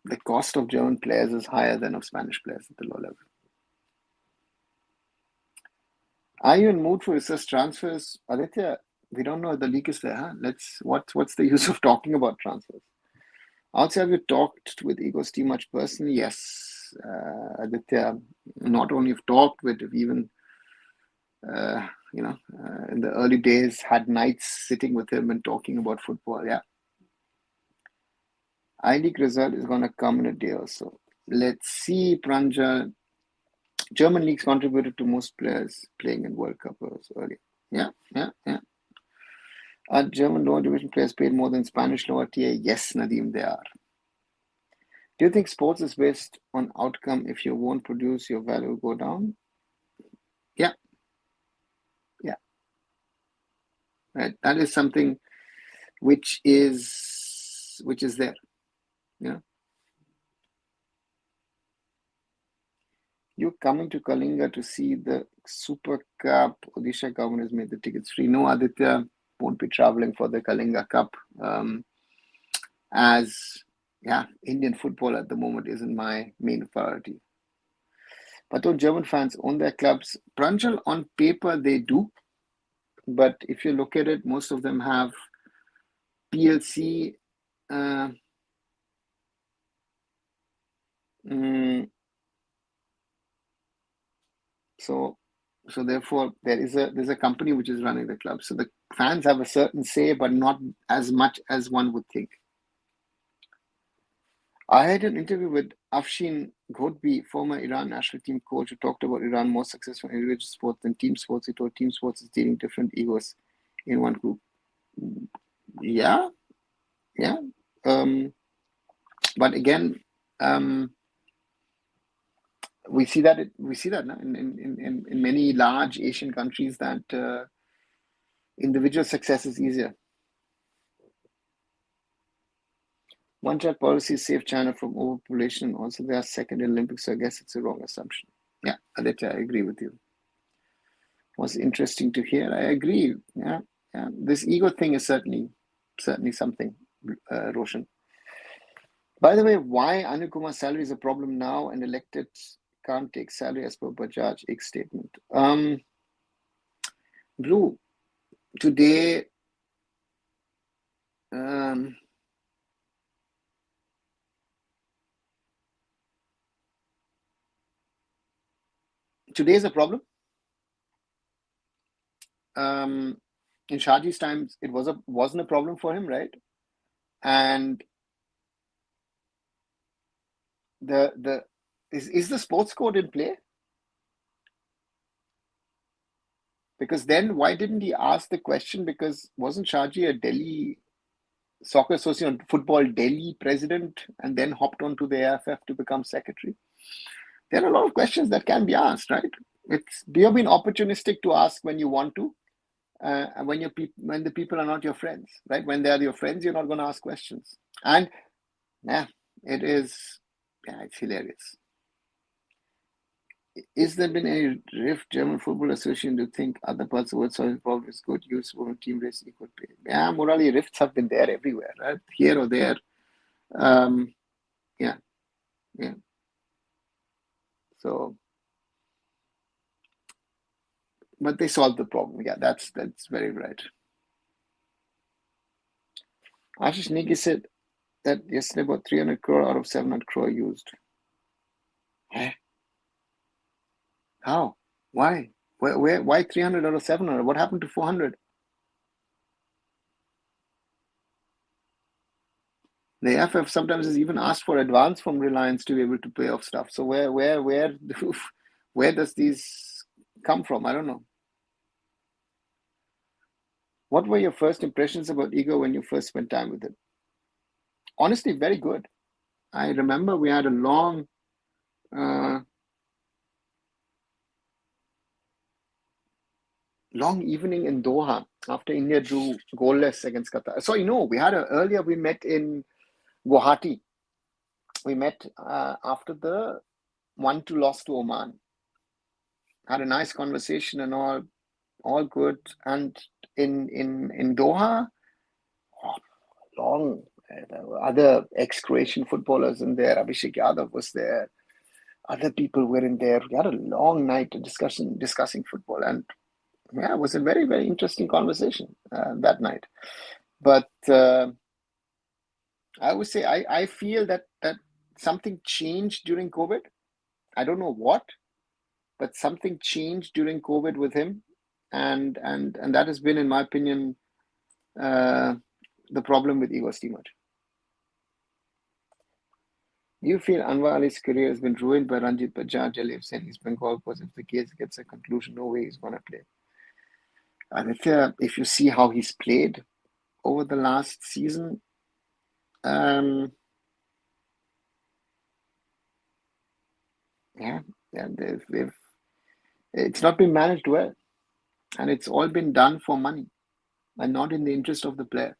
the cost of German players is higher than of Spanish players at the low level. Are you in mood for research transfers? Aditya, we don't know if the leak is there. Huh? What's the use of talking about transfers? Also, have you talked with Ego's team much personally? Yes, Aditya. Not only have talked with, even in the early days, had nights sitting with him and talking about football. Yeah. I-League result is going to come in a day or so. Let's see, Pranjal. German leagues contributed to most players playing in World Cup earlier. Yeah. Are German lower division players paid more than Spanish lower tier? Yes, Nadeem, they are. Do you think sports is based on outcome? If you won't produce, your value will go down? Yeah. Right. That is something which is there. Yeah. You're coming to Kalinga to see the Super Cup. Odisha government has made the tickets free. No, Aditya won't be traveling for the Kalinga Cup. Indian football at the moment isn't my main priority. But don't German fans own their clubs? Pranjal, on paper, they do. But if you look at it, most of them have PLC. So therefore, there's a company which is running the club. So the fans have a certain say, but not as much as one would think. I had an interview with Afshin Ghodbi, former Iran national team coach, who talked about Iran more successful in individual sports than team sports. He told team sports is dealing different egos in one group. Yeah. But again, we see that now in many large Asian countries that individual success is easier. One-child policy saved China from overpopulation. Also, they are second in Olympics, so I guess it's a wrong assumption. Yeah, Aditya, I agree with you. Was interesting to hear. I agree. Yeah. This ego thing is certainly something. Roshan. By the way, why Anil Kumar's salary is a problem now and electeds can't take salary as per Bajaj X statement? Blue, today, today is a problem. In Shahji's times, it wasn't a problem for him, right? And is the sports code in play? Because then why didn't he ask the question? Because wasn't Shahji a Delhi Soccer Association Football Delhi president and then hopped onto the AIFF to become secretary? There are a lot of questions that can be asked, right? You have been opportunistic to ask when you want to, when the people are not your friends, right? When they are your friends, you're not going to ask questions. And it's hilarious. Is there been any rift German Football Association to think other parts of the world solving problems good, useful, team race, equal pay? Yeah, morally rifts have been there everywhere, right? Here or there. Yeah. So, but they solved the problem. Yeah, that's very right. Ashish Negi said that yesterday about 300 crore out of 700 crore used. How? Why? Why 300 out of 700? What happened to 400? The AIFF sometimes is even asked for advance from Reliance to be able to pay off stuff. So where does these come from? I don't know. What were your first impressions about Ego when you first spent time with it? Honestly, very good. I remember we had a long evening in Doha after India drew goalless against Qatar. So earlier we met in Guwahati. We met after the 1-2 loss to Oman. Had a nice conversation and all good. And in Doha, long other ex-Croatian footballers in there. Abhishek Yadav was there. Other people were in there. We had a long night discussing football, and it was a very, very interesting conversation that night. But I would say I feel that something changed during COVID. I don't know what, but something changed during COVID with him, and that has been, in my opinion, the problem with Igor Stimac. Do you feel Anwar Ali's career has been ruined by Ranjit Bajaj saying he's Bengal because if the case gets a conclusion, no way he's going to play? And if you see how he's played over the last season, it's not been managed well, and it's all been done for money and not in the interest of the player.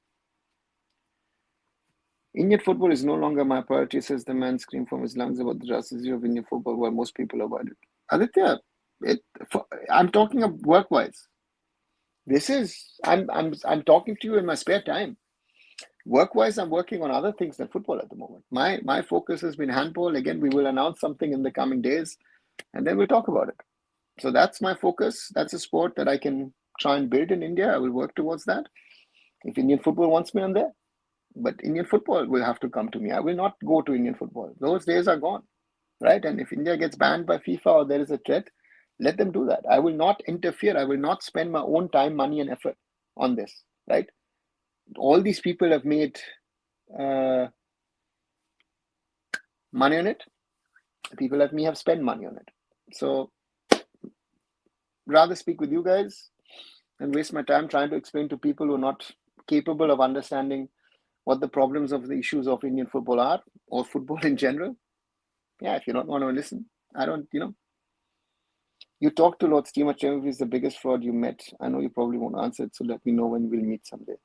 Indian football is no longer my priority, says the man screamed from his lungs about the justice of Indian football, while most people avoid it. Aditya, I'm talking of work-wise. I'm talking to you in my spare time. Work-wise, I'm working on other things than football at the moment. My focus has been handball. Again, we will announce something in the coming days, and then we'll talk about it. So that's my focus. That's a sport that I can try and build in India. I will work towards that. If Indian football wants me, I'm there. But Indian football will have to come to me. I will not go to Indian football. Those days are gone, right? And if India gets banned by FIFA or there is a threat, let them do that. I will not interfere. I will not spend my own time, money, and effort on this, right? All these people have made money on it. People like me have spent money on it. So rather speak with you guys and waste my time trying to explain to people who are not capable of understanding what the problems of the issues of Indian football are, or football in general. Yeah, if you don't want to listen, you talk to Lord Steamer Chemif is the biggest fraud you met. I know you probably won't answer it, so let me know when we'll meet someday.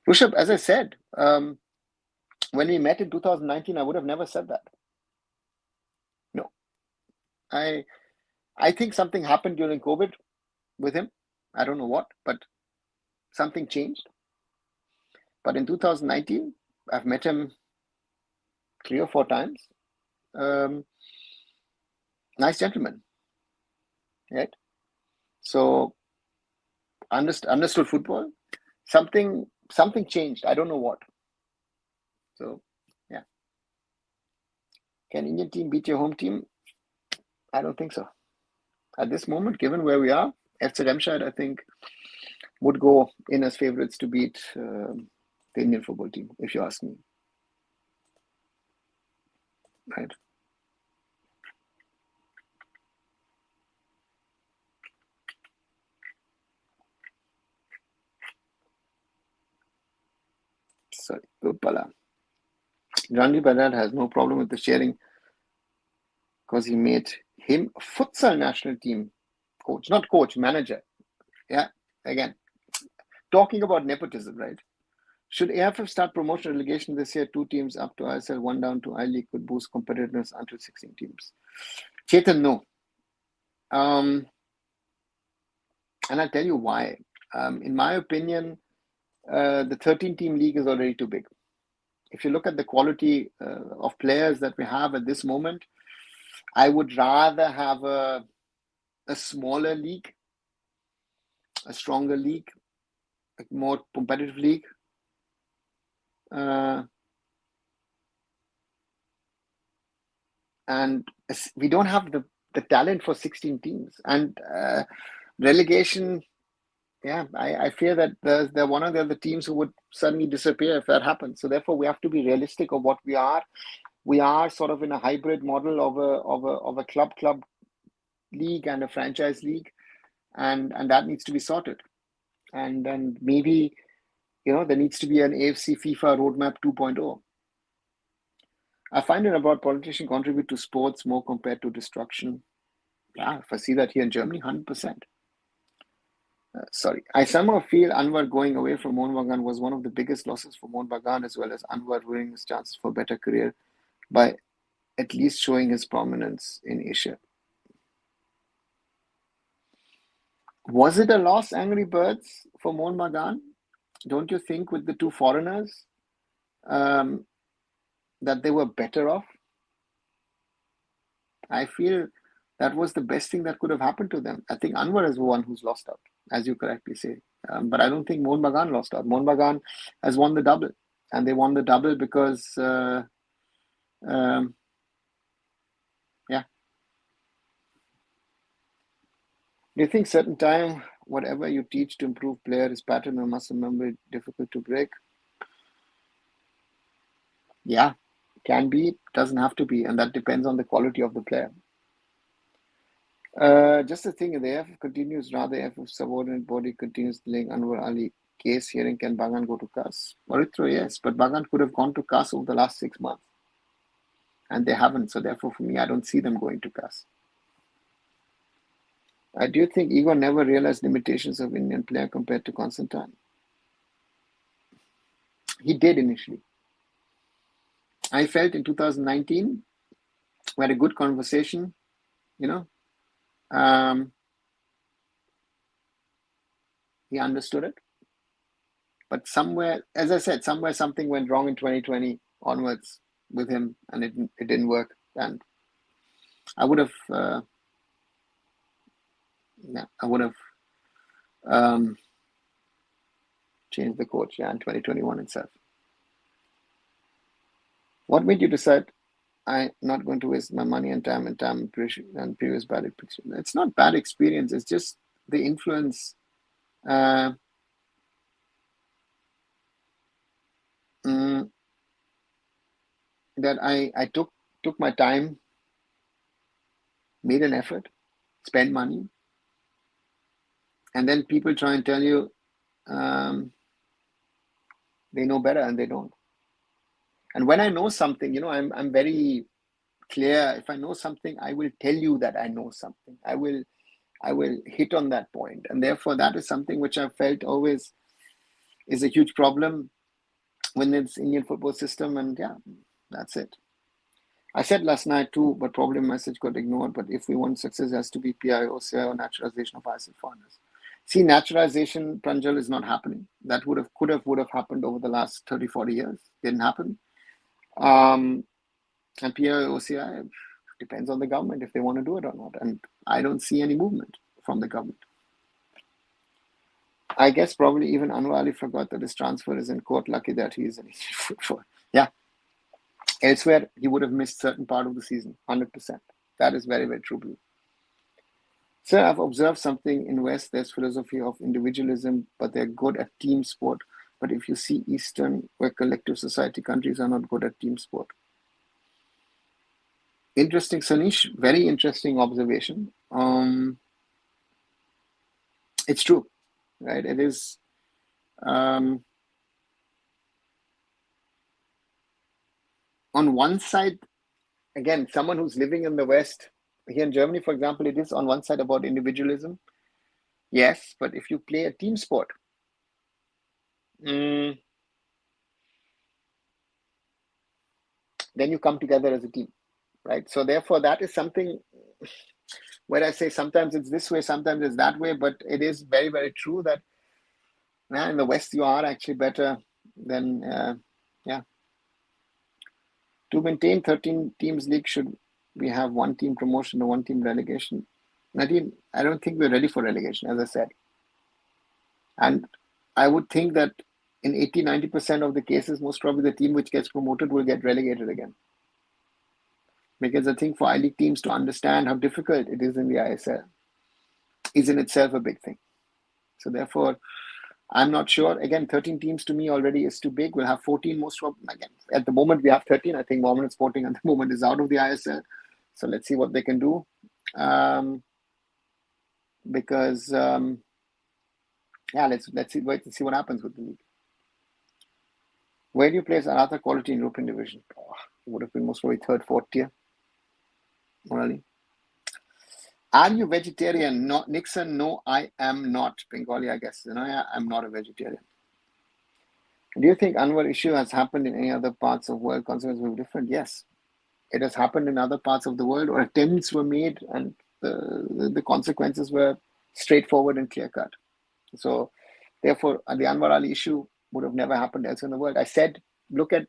Rushabh, as I said, when we met in 2019, I would have never said that. No. I think something happened during COVID with him. I don't know what, but something changed. But in 2019, I've met him 3 or 4 times. Nice gentleman, right? So understood football. Something changed. I don't know what. So yeah. Can Indian team beat your home team? I don't think so. At this moment, given where we are, FC Remscheid, I think, would go in as favourites to beat the Indian football team, if you ask me. Right. Sorry, Uppala. Randy Badad has no problem with the sharing because he made him futsal national team coach, not coach, manager. Yeah, again, talking about nepotism, right? Should AIFF start promotion relegation this year? 2 teams up to ISL, 1 down to I-League could boost competitiveness until 16 teams. Chetan, no. And I'll tell you why. In my opinion, the 13-team league is already too big. If you look at the quality of players that we have at this moment, I would rather have a smaller league, a stronger league, a more competitive league. And we don't have the talent for 16 teams. And relegation, yeah, I fear that they're one of the other teams who would suddenly disappear if that happens. So therefore, we have to be realistic of what we are. We are sort of in a hybrid model of a club league and a franchise league, and that needs to be sorted. And maybe, there needs to be an AFC FIFA roadmap 2.0. I find it about politicians contribute to sports more compared to destruction. Yeah, if I see that here in Germany, 100%. Sorry. I somehow feel Anwar going away from Mohun Bagan was one of the biggest losses for Mohun Bagan, as well as Anwar ruining his chances for a better career by at least showing his prominence in Asia. Was it a loss, Angry Birds, for Mohun Bagan? Don't you think with the 2 foreigners that they were better off? I feel that was the best thing that could have happened to them. I think Anwar is the one who's lost out, as you correctly say. But I don't think Mohun Bagan lost out. Mohun Bagan has won the double. And they won the double because, yeah. Do you think certain time, whatever you teach to improve player is pattern or muscle memory difficult to break? Yeah, can be, doesn't have to be. And that depends on the quality of the player. Just the thing, the AIFF continues, rather AIFF subordinate body continues delaying Anwar Ali case hearing. Can Bagan go to CAS? Orithro, yes, but Bagan could have gone to CAS over the last 6 months. And they haven't. So therefore, for me, I don't see them going to CAS. Do you think Igor never realized limitations of Indian player compared to Constantine? He did initially. I felt in 2019, we had a good conversation, he understood it. But somewhere, as I said, something went wrong in 2020 onwards with him, and it didn't work. And I would have, changed the coach, in 2021 itself. What made you decide I'm not going to waste my money and time and previous bad experience? It's not bad experience. It's just the influence. That I took my time, made an effort, spent money, and then people try and tell you they know better, and they don't. And when I know something, I'm very clear. If I know something, I will tell you that I know something. I will hit on that point. And therefore, that is something which I felt always is a huge problem when it's Indian football system. And yeah, that's it. I said last night too, but probably my message got ignored. But if we want success, it has to be PI, OCI, or naturalization of ISL foreigners. See, naturalization, Pranjal, is not happening. That would have happened over the last 30, 40 years. Didn't happen. And PIOCI depends on the government if they want to do it or not. And I don't see any movement from the government. I guess probably even Anwar Ali forgot that his transfer is in court. Lucky that he is an Indian footballer. Yeah. Elsewhere, he would have missed certain part of the season, 100%. That is very, very true. Sir, I've observed something in West. There's philosophy of individualism, but they're good at team sport. But if you see Eastern, where collective society countries are not good at team sport. Interesting, Sanish. Very interesting observation. It's true, right? It is. On one side, again, someone who's living in the West, here in Germany, for example, it is on one side about individualism. Yes, but if you play a team sport, then you come together as a team, right? So therefore, that is something where I say sometimes it's this way, sometimes it's that way, but it is very, very true that in the West you are actually better than, To maintain 13 teams league, should we have one team promotion or one team relegation? Nadine, I don't think we're ready for relegation, as I said. And I would think that in 80-90% of the cases, most probably the team which gets promoted will get relegated again. Because I think for I-League teams to understand how difficult it is in the ISL is in itself a big thing. So therefore, I'm not sure. Again, 13 teams to me already is too big. We'll have 14 most probably. Again, at the moment we have 13. I think Mohun Sporting at the moment is out of the ISL. So let's see what they can do. Let's see. Wait and see what happens with the league. Where do you place another quality in European division? It would have been most probably third, fourth tier. Really. Are you vegetarian? No, Nixon. No, I am not. Bengali, I guess. I'm not a vegetarian. Do you think Anwar issue has happened in any other parts of the world? Consequences were different. Yes, it has happened in other parts of the world, or attempts were made, and the consequences were straightforward and clear cut. So, therefore, the Anwar Ali issue would have never happened elsewhere in the world. I said, look at,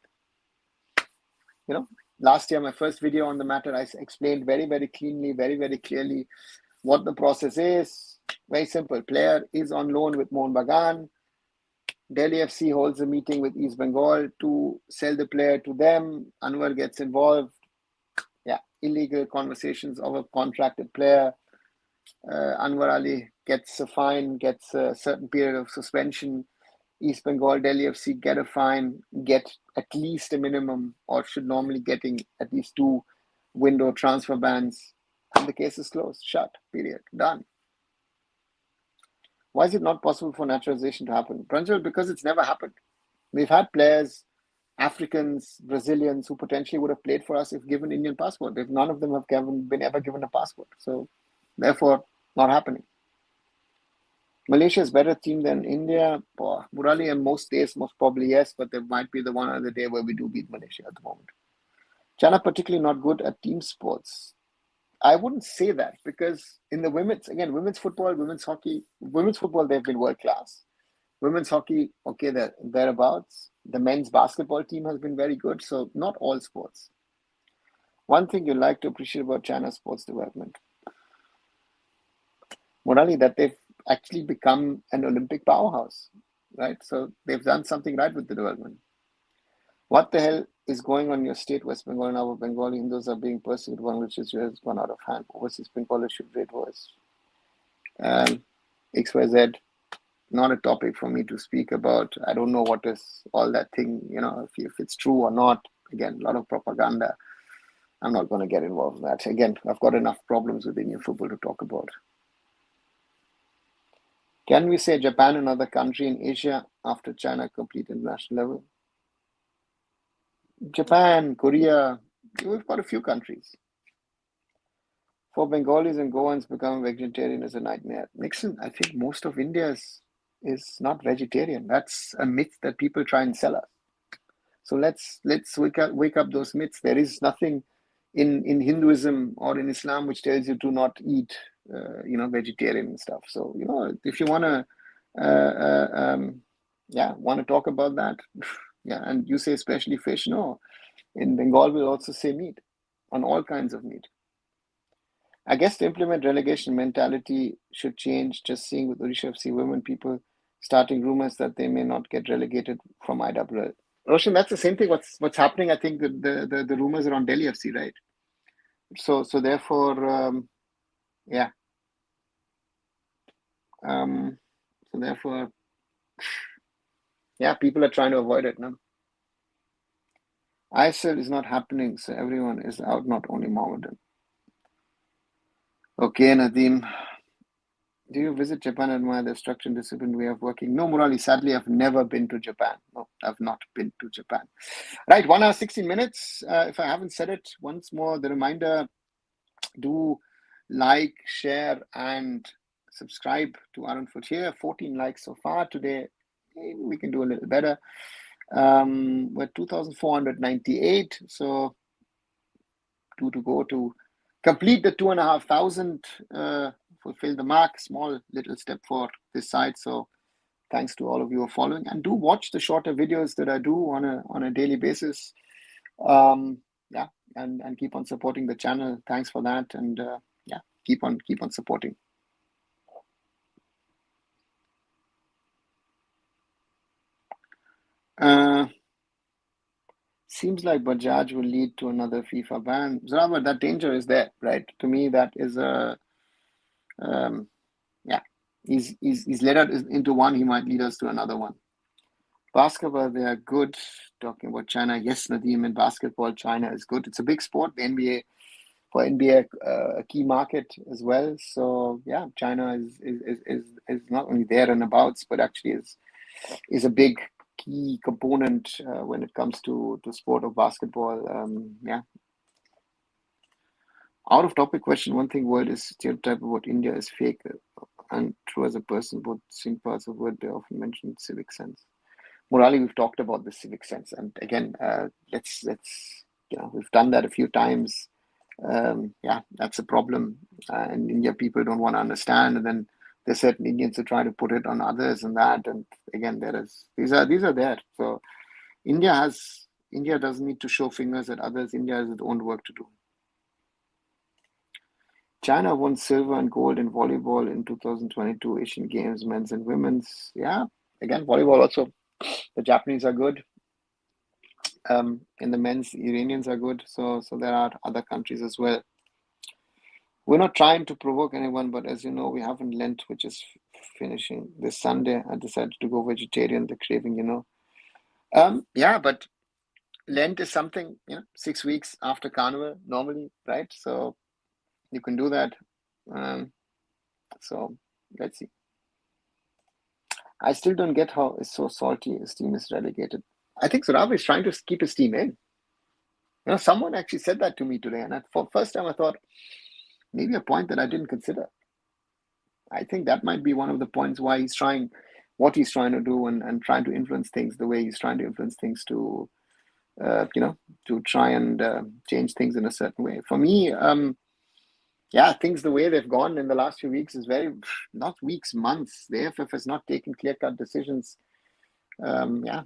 last year, my first video on the matter, I explained very, very cleanly, very, very clearly what the process is. Very simple. Player is on loan with Mohun Bagan. Delhi FC holds a meeting with East Bengal to sell the player to them. Anwar gets involved. Illegal conversations of a contracted player. Anwar Ali gets a fine, gets a certain period of suspension. East Bengal, Delhi FC get a fine, get at least a minimum, or should normally getting at least 2 window transfer bans. And the case is closed, shut, period, done. Why is it not possible for naturalization to happen? Pranjal, because it's never happened. We've had players, Africans, Brazilians, who potentially would have played for us if given Indian passport. If none of them have been ever given a passport. So, therefore, not happening. Malaysia is a better team than India. Murali, and most days, most probably yes, but there might be the one other day where we do beat Malaysia at the moment. China particularly not good at team sports. I wouldn't say that, because in the women's football, women's hockey, women's football, they've been world class. Women's hockey, okay, they're thereabouts. The men's basketball team has been very good. So not all sports. One thing you like to appreciate about China's sports development, Murali, that they've actually become an Olympic powerhouse, right? So they've done something right with the development. What the hell is going on in your state, West Bengal, and our Bengali Hindus are being persecuted, one which has gone out of hand. Overseas Bengali should rate was XYZ. Not a topic for me to speak about. I don't know what is all that thing, if it's true or not. Again, a lot of propaganda. I'm not going to get involved in that. Again, I've got enough problems with Indian football to talk about. Can we say Japan another country in Asia after China complete international level? Japan, Korea, we've got a few countries. For Bengalis and Goans, becoming vegetarian is a nightmare. Nixon, I think most of India is not vegetarian. That's a myth that people try and sell us. So let's wake up those myths. There is nothing in Hinduism or in Islam which tells you to not eat vegetarian and stuff. So, if you want to, want to talk about that, yeah, and you say especially fish, no. In Bengal, we'll also say meat, on all kinds of meat. I guess to implement relegation mentality should change. Just seeing with Odisha FC women, people starting rumors that they may not get relegated from IWL. Roshan, that's the same thing. What's happening? I think the rumors around Delhi FC, right? So therefore, yeah. So therefore, yeah, people are trying to avoid it now. ISL is not happening, so everyone is out, not only Mohammedan. Okay, Nadeem. Do you visit Japan and admire the structure and disciplined way of working? No, Murali, sadly, I've never been to Japan. No, I've not been to Japan. Right, 1 hour, 16 minutes. If I haven't said it, once more, the reminder, do like, share, and subscribe to Arunfoot here. 14 likes so far today. Maybe we can do a little better. We're 2,498, so 2 to go to complete the 2,500, fulfill the mark. Small little step for this side. So thanks to all of you who are following, and do watch the shorter videos that I do on a daily basis. Yeah, and keep on supporting the channel. Thanks for that, and yeah, keep on supporting. Seems like Bajaj will lead to another FIFA ban. Zarawa, that danger is there, right? To me, that is a yeah. He's led us into one. He might lead us to another one. Basketball, they are good. Talking about China, yes, Nadeem, in basketball, China is good. It's a big sport. The NBA, for NBA, a key market as well. So yeah, China is not only there and abouts, but actually is a big key component when it comes to sport of basketball. Yeah. Out of topic question. One thing word is stereotype about India is fake and true as a person. Both same parts of word they often mention civic sense. Murali, we've talked about the civic sense, and again, let's we've done that a few times. Yeah, that's a problem. In India, people don't want to understand, and then there's certain Indians who try to put it on others, and that. And again, these are there. So India doesn't need to show fingers at others. India has its own work to do. China won silver and gold in volleyball in 2022 Asian Games, men's and women's. Yeah, again, volleyball also. The Japanese are good. In the men's, Iranians are good. So there are other countries as well. We're not trying to provoke anyone, but as you know, we haven't Lent, which is finishing this Sunday. I decided to go vegetarian, the craving, Yeah, but Lent is something, 6 weeks after Carnival normally, right? So you can do that. So let's see. I still don't get how it's so salty. His team is relegated. I think Surav is trying to keep his team in. Someone actually said that to me today, and for first time I thought maybe a point that I didn't consider. I think that might be one of the points why he's trying what he's trying to do and trying to influence things the way he's trying to influence things to try and change things in a certain way. For me, yeah, things the way they've gone in the last few weeks is not weeks, months. The AIFF has not taken clear-cut decisions. Yeah.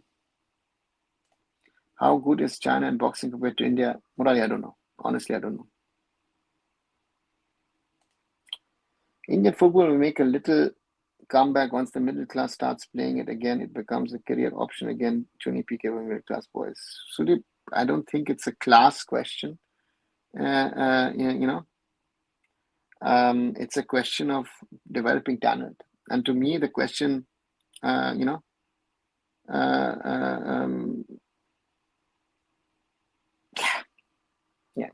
How good is China in boxing compared to India? Murali, I don't know. Honestly, I don't know. Indian football will make a little comeback once the middle class starts playing it again. It becomes a career option again. 20 PK middle class boys. Sudeep, I don't think it's a class question. It's a question of developing talent. And to me, the question, yeah.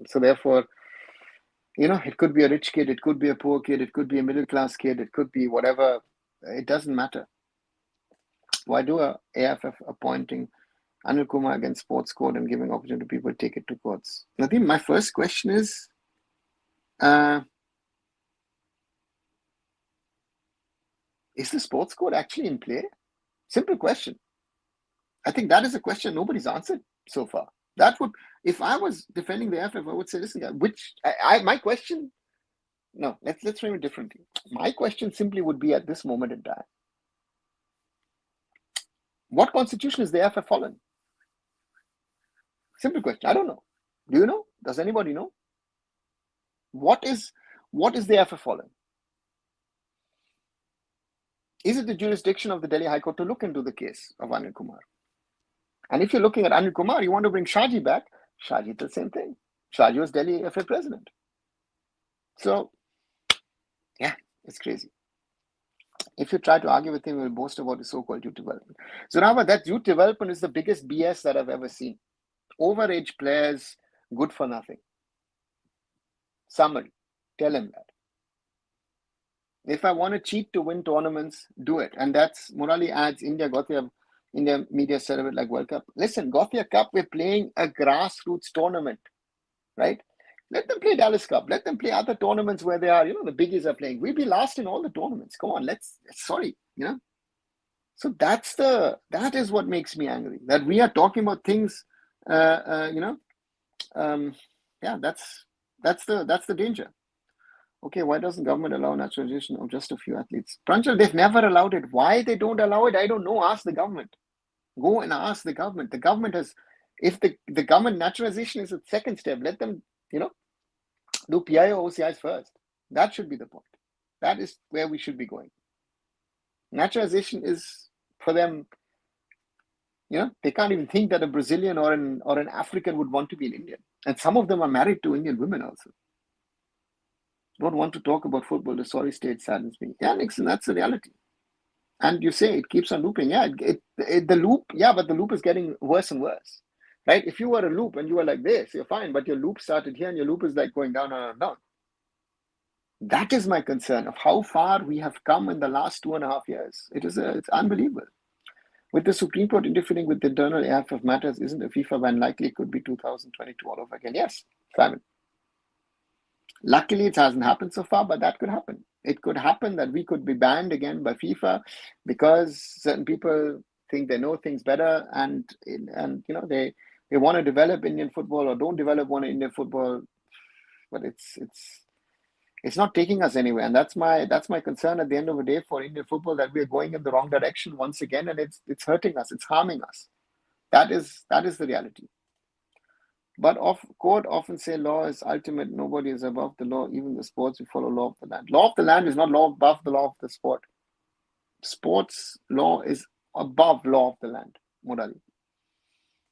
So therefore, it could be a rich kid, it could be a poor kid, it could be a middle class kid, it could be whatever. It doesn't matter. Why do a AIFF appointing Anil Kumar against sports code and giving opportunity to people to take it to courts? Nadeem, my first question is, is the sports code actually in play? Simple question. I think that is a question nobody's answered so far. That would, if I was defending the AIFF, I would say, listen, my question No, let's frame it differently. My question simply would be at this moment in time, what constitution is the AIFF following? Simple question. I don't know. Do you know? Does anybody know? What is the AIFF following? Is it the jurisdiction of the Delhi High Court to look into the case of Anil Kumar? And if you're looking at Anil Kumar, you want to bring Shaji back. Shaji did the same thing. Shaji was Delhi AIFF president. So, yeah, it's crazy. If you try to argue with him, he will boast about his so-called youth development. So now, that youth development is the biggest BS that I've ever seen. Overage players, good for nothing. Summary, tell him that. If I want to cheat to win tournaments, do it. And that's Murali adds India media said of it like World Cup. Listen, Gothia Cup, we're playing a grassroots tournament, right? Let them play Dallas Cup. Let them play other tournaments where they are, the biggies are playing. We'll be last in all the tournaments. Come on, So that is what makes me angry. That we are talking about things, that's the danger. Okay, why doesn't government allow naturalization of just a few athletes? Pranjal, they've never allowed it. Why they don't allow it, I don't know. Ask the government. Go and ask the government. The government has, if the government naturalization is a second step, let them, do PIO OCIs first. That should be the point. That is where we should be going. Naturalization is for them, they can't even think that a Brazilian or an African would want to be an Indian. And some of them are married to Indian women also. Don't want to talk about football. The sorry state saddens me. Yeah, Nixon, that's the reality. And you say it keeps on looping. Yeah, the loop. Yeah, but the loop is getting worse and worse, right? If you were a loop and you were like this, you're fine. But your loop started here, and your loop is like going down and down. That is my concern of how far we have come in the last 2.5 years. It's unbelievable. With the Supreme Court interfering with the internal AIFF matters, isn't a FIFA ban likely? It could be 2022 all over again. Yes, Simon. Luckily, it hasn't happened so far, but that could happen. It could happen that we could be banned again by FIFA because certain people think they know things better, and they want to develop Indian football or don't develop one Indian football, but it's not taking us anywhere, and that's my concern at the end of the day for Indian football, that we are going in the wrong direction once again, and it's hurting us, it's harming us. That is the reality. But court often say law is ultimate. Nobody is above the law. Even the sports, we follow law of the land. Law of the land is not law above the law of the sport. Sports law is above law of the land, Murali.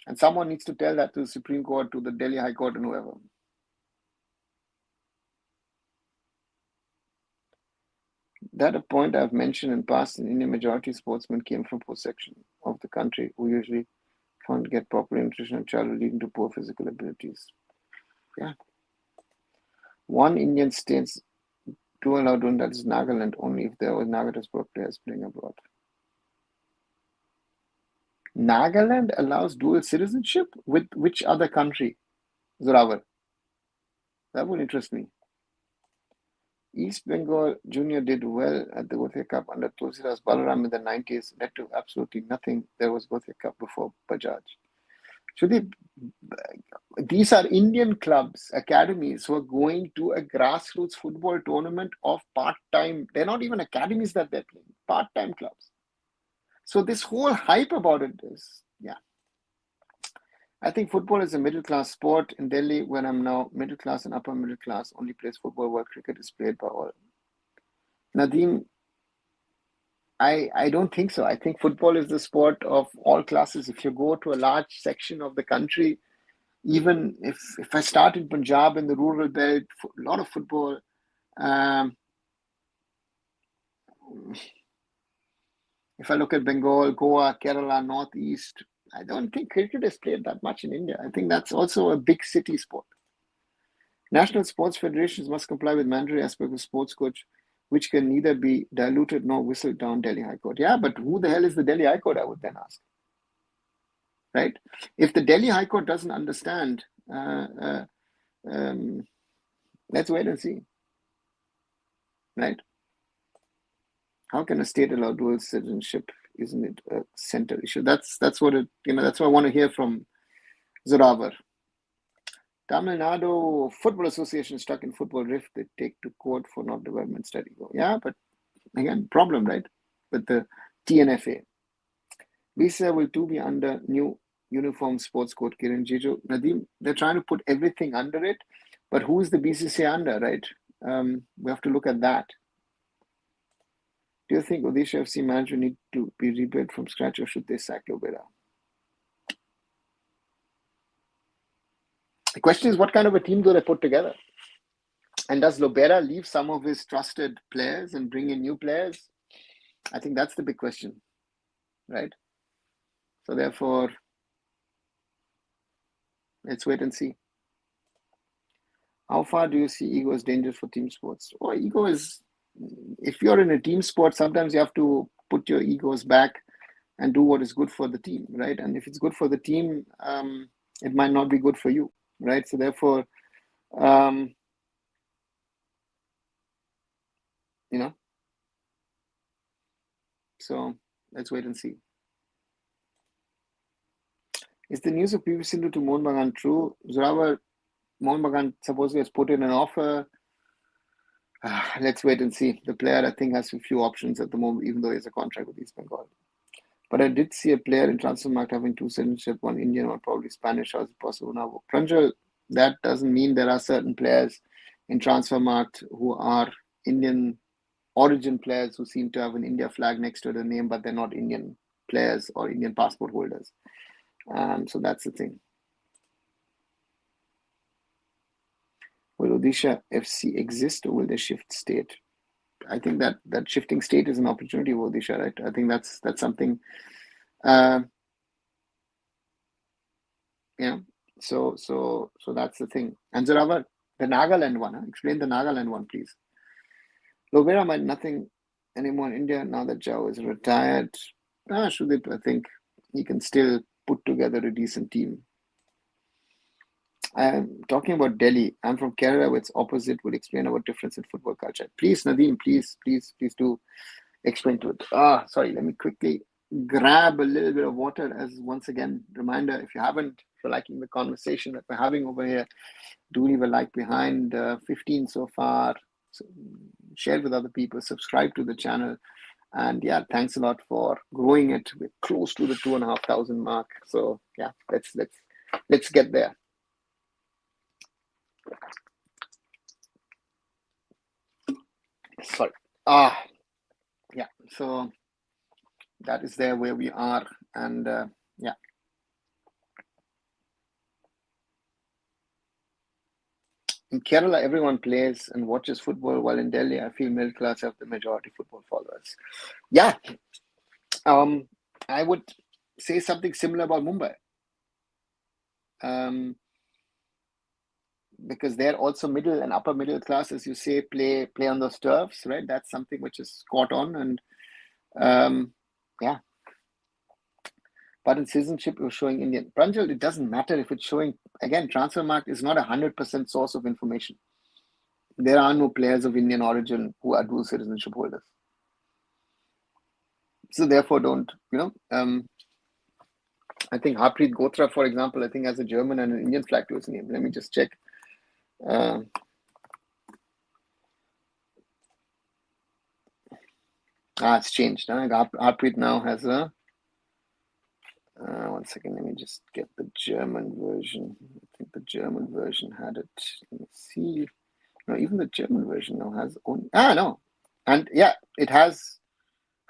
And someone needs to tell that to the Supreme Court, to the Delhi High Court, and whoever. That a point I've mentioned in past, in India, majority sportsmen came from poor section of the country who usually can't get proper nutrition and childhood, leading to poor physical abilities. Yeah. One Indian states do allow doing that is Nagaland, only if there were Naga sport players playing abroad. Nagaland allows dual citizenship with which other country? Zorawar. That would interest me. East Bengal Junior did well at the Gothia Cup under Tulsidas Balaram in the 90s, led to absolutely nothing. There was Gothia Cup before Bajaj. These are Indian clubs, academies who are going to a grassroots football tournament of part-time. They're not even academies that they're playing, part-time clubs. So this whole hype about it is, I think football is a middle-class sport. In Delhi, when I'm now middle class and upper middle class, only plays football, while cricket is played by all. Nadeem, I don't think so. I think football is the sport of all classes. If you go to a large section of the country, even if I start in Punjab in the rural belt, a lot of football. If I look at Bengal, Goa, Kerala, Northeast, I don't think cricket is played that much in India. I think that's also a big city sport. National sports federations must comply with mandatory aspects of sports coach, which can neither be diluted nor whistled down Delhi High Court. Yeah, but who the hell is the Delhi High Court, I would then ask. Right? If the Delhi High Court doesn't understand, let's wait and see. Right? How can a state allow dual citizenship? Isn't it a center issue? That's what it. That's what I want to hear from Zorawar. Tamil Nadu Football Association is stuck in football rift. They take to court for not development study. Yeah, but again, problem, right? With the TNFA. BCCI will too be under new uniform sports code, Kiran Jiju. Nadeem, they're trying to put everything under it, but who is the BCCI under, right? We have to look at that. Do you think Odisha FC management need to be rebuilt from scratch, or should they sack Lobera? The question is, what kind of a team do they put together? And does Lobera leave some of his trusted players and bring in new players? I think that's the big question, right? So therefore, let's wait and see. How far do you see ego as dangerous for team sports? Oh, ego is, if you're in a team sport, sometimes you have to put your egos back and do what is good for the team, right? And if it's good for the team, it might not be good for you, right? So therefore, so let's wait and see. Is the news of PV Sindhu to Mohun Bagan true? Zoravar, Mohun Bagan supposedly has put in an offer. Let's wait and see. The player, I think, has a few options at the moment, even though he has a contract with East Bengal. But I did see a player in Transfermarkt having two citizenship, one Indian, one probably Spanish. How is it possible now? Pranjal, that doesn't mean there are certain players in Transfermarkt who are Indian origin players who seem to have an India flag next to their name, but they're not Indian players or Indian passport holders. So that's the thing. Will Odisha FC exist, or will they shift state? I think that shifting state is an opportunity for Odisha, right? I think that's something. So that's the thing. And Zoravar, the Nagaland one. Explain the Nagaland one, please. Lobera might nothing anymore in India now that Jao is retired. Shudip, I think he can still put together a decent team. I'm talking about Delhi. I'm from Kerala, where it's opposite. Would explain about difference in football culture. Please, Nadeem, please do explain to it. Sorry, let me quickly grab a little bit of water as once again reminder. If you're liking the conversation that we're having over here, do leave a like behind. 15 so far. So share with other people. Subscribe to the channel. And yeah, thanks a lot for growing it. We're close to the 2,500 mark. So yeah, let's get there. Sorry. Yeah. So that is there where we are, and yeah. In Kerala, everyone plays and watches football, while in Delhi, I feel middle class have the majority football followers. Yeah. I would say something similar about Mumbai. Because they're also middle and upper middle class, as you say, play on those turfs, right? That's something which is caught on, and yeah. But in citizenship, it was showing Indian. Pranjal, it doesn't matter if it's showing, again, Transfermarkt is not 100% source of information. There are no players of Indian origin who are dual citizenship holders. So therefore, don't, I think Harpreet Gotra, for example, I think has a German and an Indian flag to his name. Let me just check. It's changed. Harpreet now has a, one second, let me just get the German version. I think the German version had it. Let me see. No, even the German version now has only. No. And yeah, it has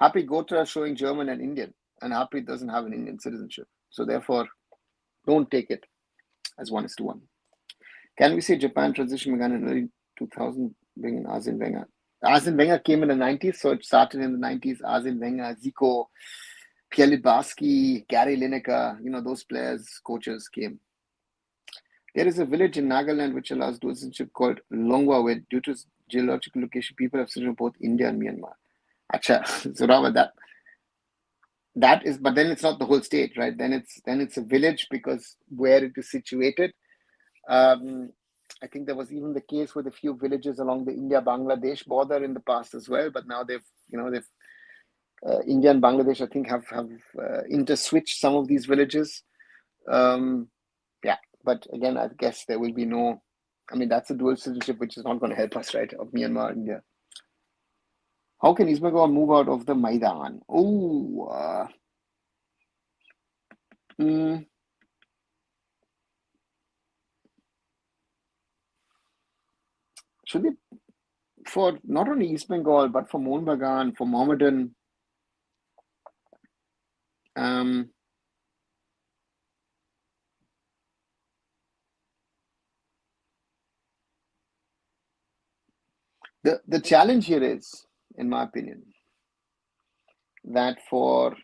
Harpreet Gotra showing German and Indian, and Harpreet doesn't have an Indian citizenship. So therefore, don't take it as 1:1. Can we say Japan transition began in early 2000, bringing Arsene Wenger? Arsene Wenger came in the 90s, so it started in the 90s. Arsene Wenger, Zico, Pierre Littbarski, Gary Lineker, those players, coaches came. There is a village in Nagaland which allows dual citizenship called Longwa, where due to geological location, people have citizenship both India and Myanmar. Acha, so that is, but then it's not the whole state, right? Then it's a village because where it is situated. I think there was even the case with a few villages along the India-Bangladesh border in the past as well, but now they've India and Bangladesh, I think, have interswitched some of these villages. Yeah, But again, I guess there will be no, I mean, that's a dual citizenship, which is not going to help us, right? Of Myanmar, India. How can East Bengal move out of the Maidan? Oh, should they, for not only East Bengal, but for Mohun Bagan, for Mohammedan, the challenge here is, in my opinion, that for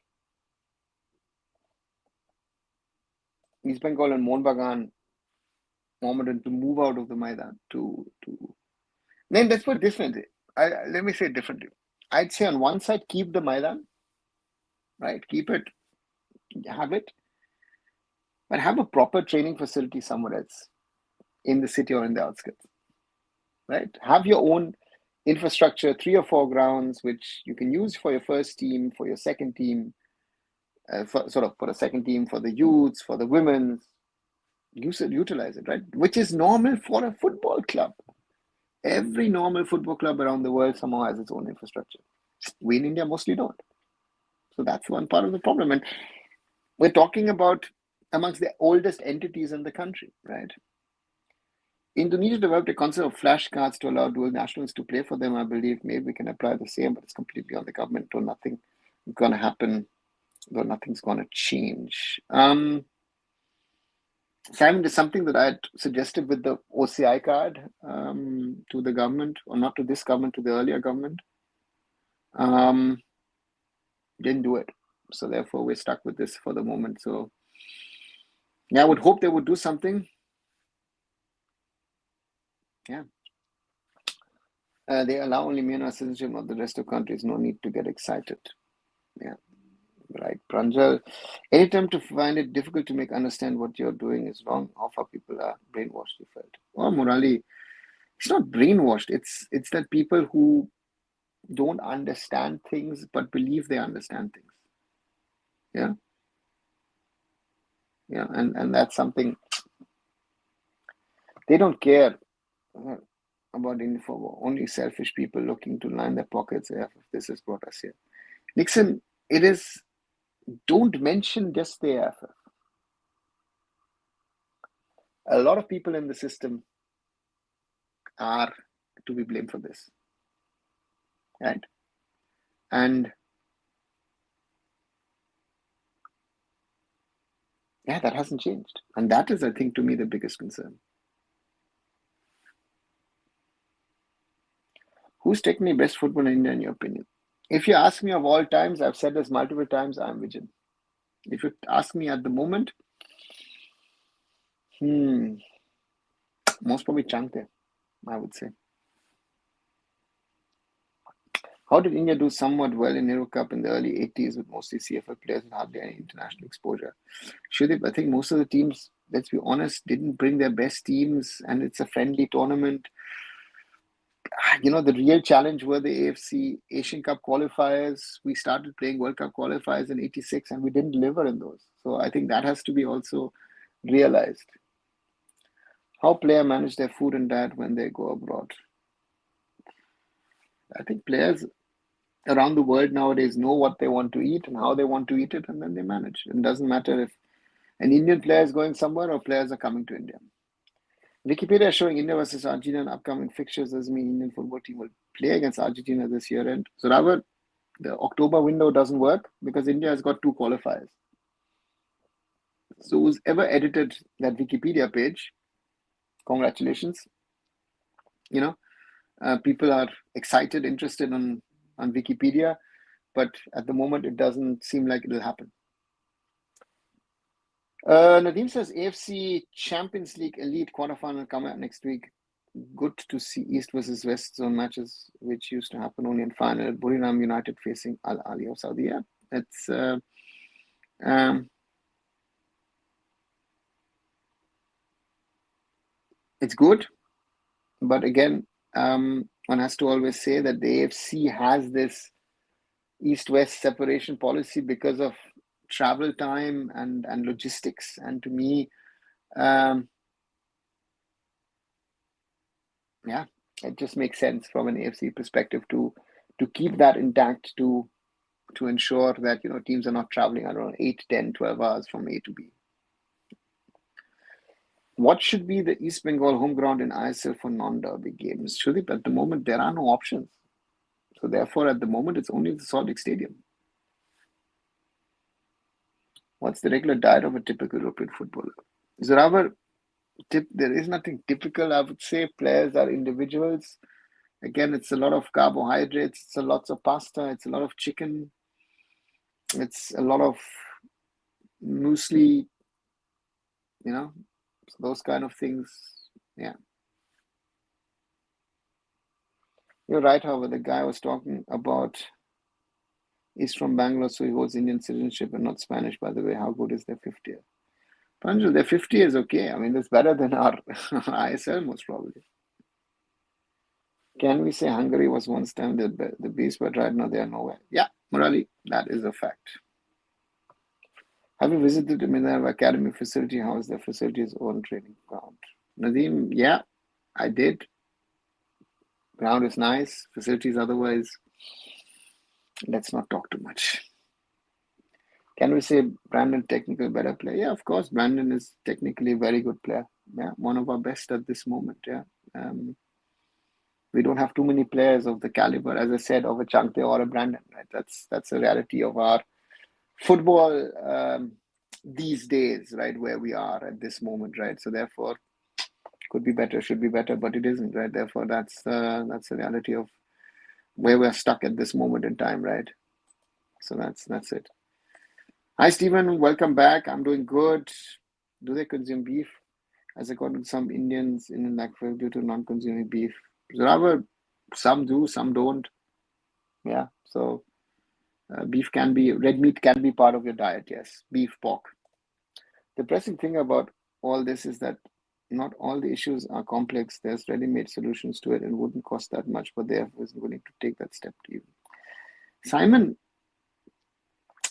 East Bengal and Mohun Bagan, Mohammedan to move out of the Maidan then let's put it differently. Let me say it differently. I'd say on one side, keep the Maidan, right? Keep it, have it, but have a proper training facility somewhere else in the city or in the outskirts, right? Have your own infrastructure, 3 or 4 grounds, which you can use for your first team, for your second team, for the second team, for the youths, for the women's. Utilize it, right? Which is normal for a football club. Every normal football club around the world somehow has its own infrastructure. We in India mostly don't. So that's one part of the problem. And we're talking about amongst the oldest entities in the country, right? Indonesia developed a concept of flashcards to allow dual nationals to play for them. I believe maybe we can apply the same, but it's completely on the government, or nothing is going to happen, though nothing's going to change. Simon, there's something that I had suggested with the OCI card to the government, or not to this government, to the earlier government. Didn't do it. So therefore, we're stuck with this for the moment. So yeah, I would hope they would do something. Yeah. They allow only Myanmar citizenship, not the rest of countries. No need to get excited. Yeah. Right, Pranjal. Anytime to find it difficult to make understand what you're doing is wrong. How far people are brainwashed, you felt. Oh, Murali, it's not brainwashed. It's that people who don't understand things but believe they understand things. Yeah. Yeah. And that's something they don't care about Indian football. Only selfish people looking to line their pockets. AIFF, this has brought us here. Nixon, it is, don't mention just the AIFF. A lot of people in the system are to be blamed for this, right? And yeah, that hasn't changed. And that is, I think, to me, the biggest concern. Who's technically best football in India, in your opinion? If you ask me of all times, I've said this multiple times, I'm Vijay. If you ask me at the moment, most probably Chante, I would say. How did India do somewhat well in Nehru Cup in the early 80s with mostly CFL players and hardly any international exposure? I think most of the teams, let's be honest, didn't bring their best teams, and it's a friendly tournament. The real challenge were the AFC Asian Cup qualifiers. We started playing World Cup qualifiers in 86 and we didn't deliver in those. So I think that has to be also realized. How players manage their food and diet when they go abroad? I think players around the world nowadays know what they want to eat and how they want to eat it, and then they manage. It doesn't matter if an Indian player is going somewhere or players are coming to India. Wikipedia is showing India versus Argentina in upcoming fixtures. Does mean Indian football team will play against Argentina this year. And so rather, the October window doesn't work because India has got 2 qualifiers. So who's ever edited that Wikipedia page, congratulations. People are excited, interested on Wikipedia, but at the moment it doesn't seem like it'll happen. Nadeem says AFC Champions League Elite quarterfinal coming up next week. Good to see East versus West zone matches, which used to happen only in final. Buriram United facing Al Ali of Saudi. Yeah, it's good, but again, one has to always say that the AFC has this East-West separation policy because of travel time and logistics. And to me, yeah, it just makes sense from an AFC perspective to keep that intact, to ensure that teams are not traveling around 8, 10, 12 hours from A to B. What should be the East Bengal home ground in ISL for non-derby games? Shudip, at the moment there are no options. So therefore, at the moment, it's only the Salt Lake Stadium. What's the regular diet of a typical European footballer? Zoravar, there is nothing typical. I would say players are individuals. Again, it's a lot of carbohydrates. It's a lots of pasta. It's a lot of chicken. It's a lot of muesli. Those kind of things. Yeah, you're right. However, the guy I was talking about is from Bangalore, so he holds Indian citizenship and not Spanish. By the way, how good is their 50th? Panjul, their 50 is okay. I mean, it's better than our ISL most probably. Can we say Hungary was once time the beast, but right now they are nowhere? Yeah, Murali, that is a fact. Have you visited the Minerva Academy facility? How is their facility's own training ground? Nadeem, yeah, I did. Ground is nice. Facilities otherwise, let's not talk too much. Can we say Brandon technical better player? Yeah, of course. Brandon is technically a very good player. Yeah, one of our best at this moment. Yeah. We don't have too many players of the caliber, as I said, of a Chankte or a Brandon. Right? That's a reality of our football these days, right? Where we are at this moment, right? So therefore, could be better, should be better, but it isn't, right? Therefore, that's the reality of where we're stuck at this moment in time, right? So that's it. Hi, Stephen. Welcome back. I'm doing good. Do they consume beef? As according to some Indians in Nagpur due to non-consuming beef. Rather, some do, some don't. Yeah. So red meat can be part of your diet. Yes. Beef, pork. The pressing thing about all this is that not all the issues are complex. There's ready-made solutions to it and wouldn't cost that much, but they isn't willing to take that step to you. Simon,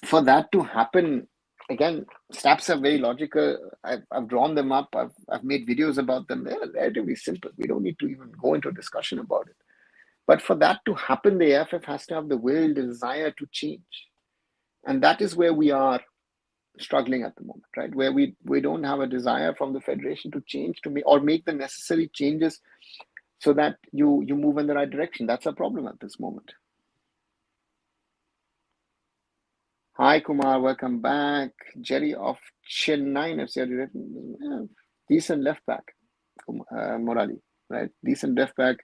for that to happen, again, steps are very logical. I've drawn them up. I've made videos about them. They're relatively simple. We don't need to even go into a discussion about it. But for that to happen, the AIFF has to have the will, the desire to change. And that is where we are struggling at the moment, right? Where we don't have a desire from the federation to change, make the necessary changes so that you move in the right direction. That's a problem at this moment. Hi, Kumar. Welcome back. Jerry of Chennai FC. Yeah, decent left back, Morali, right? Decent left back,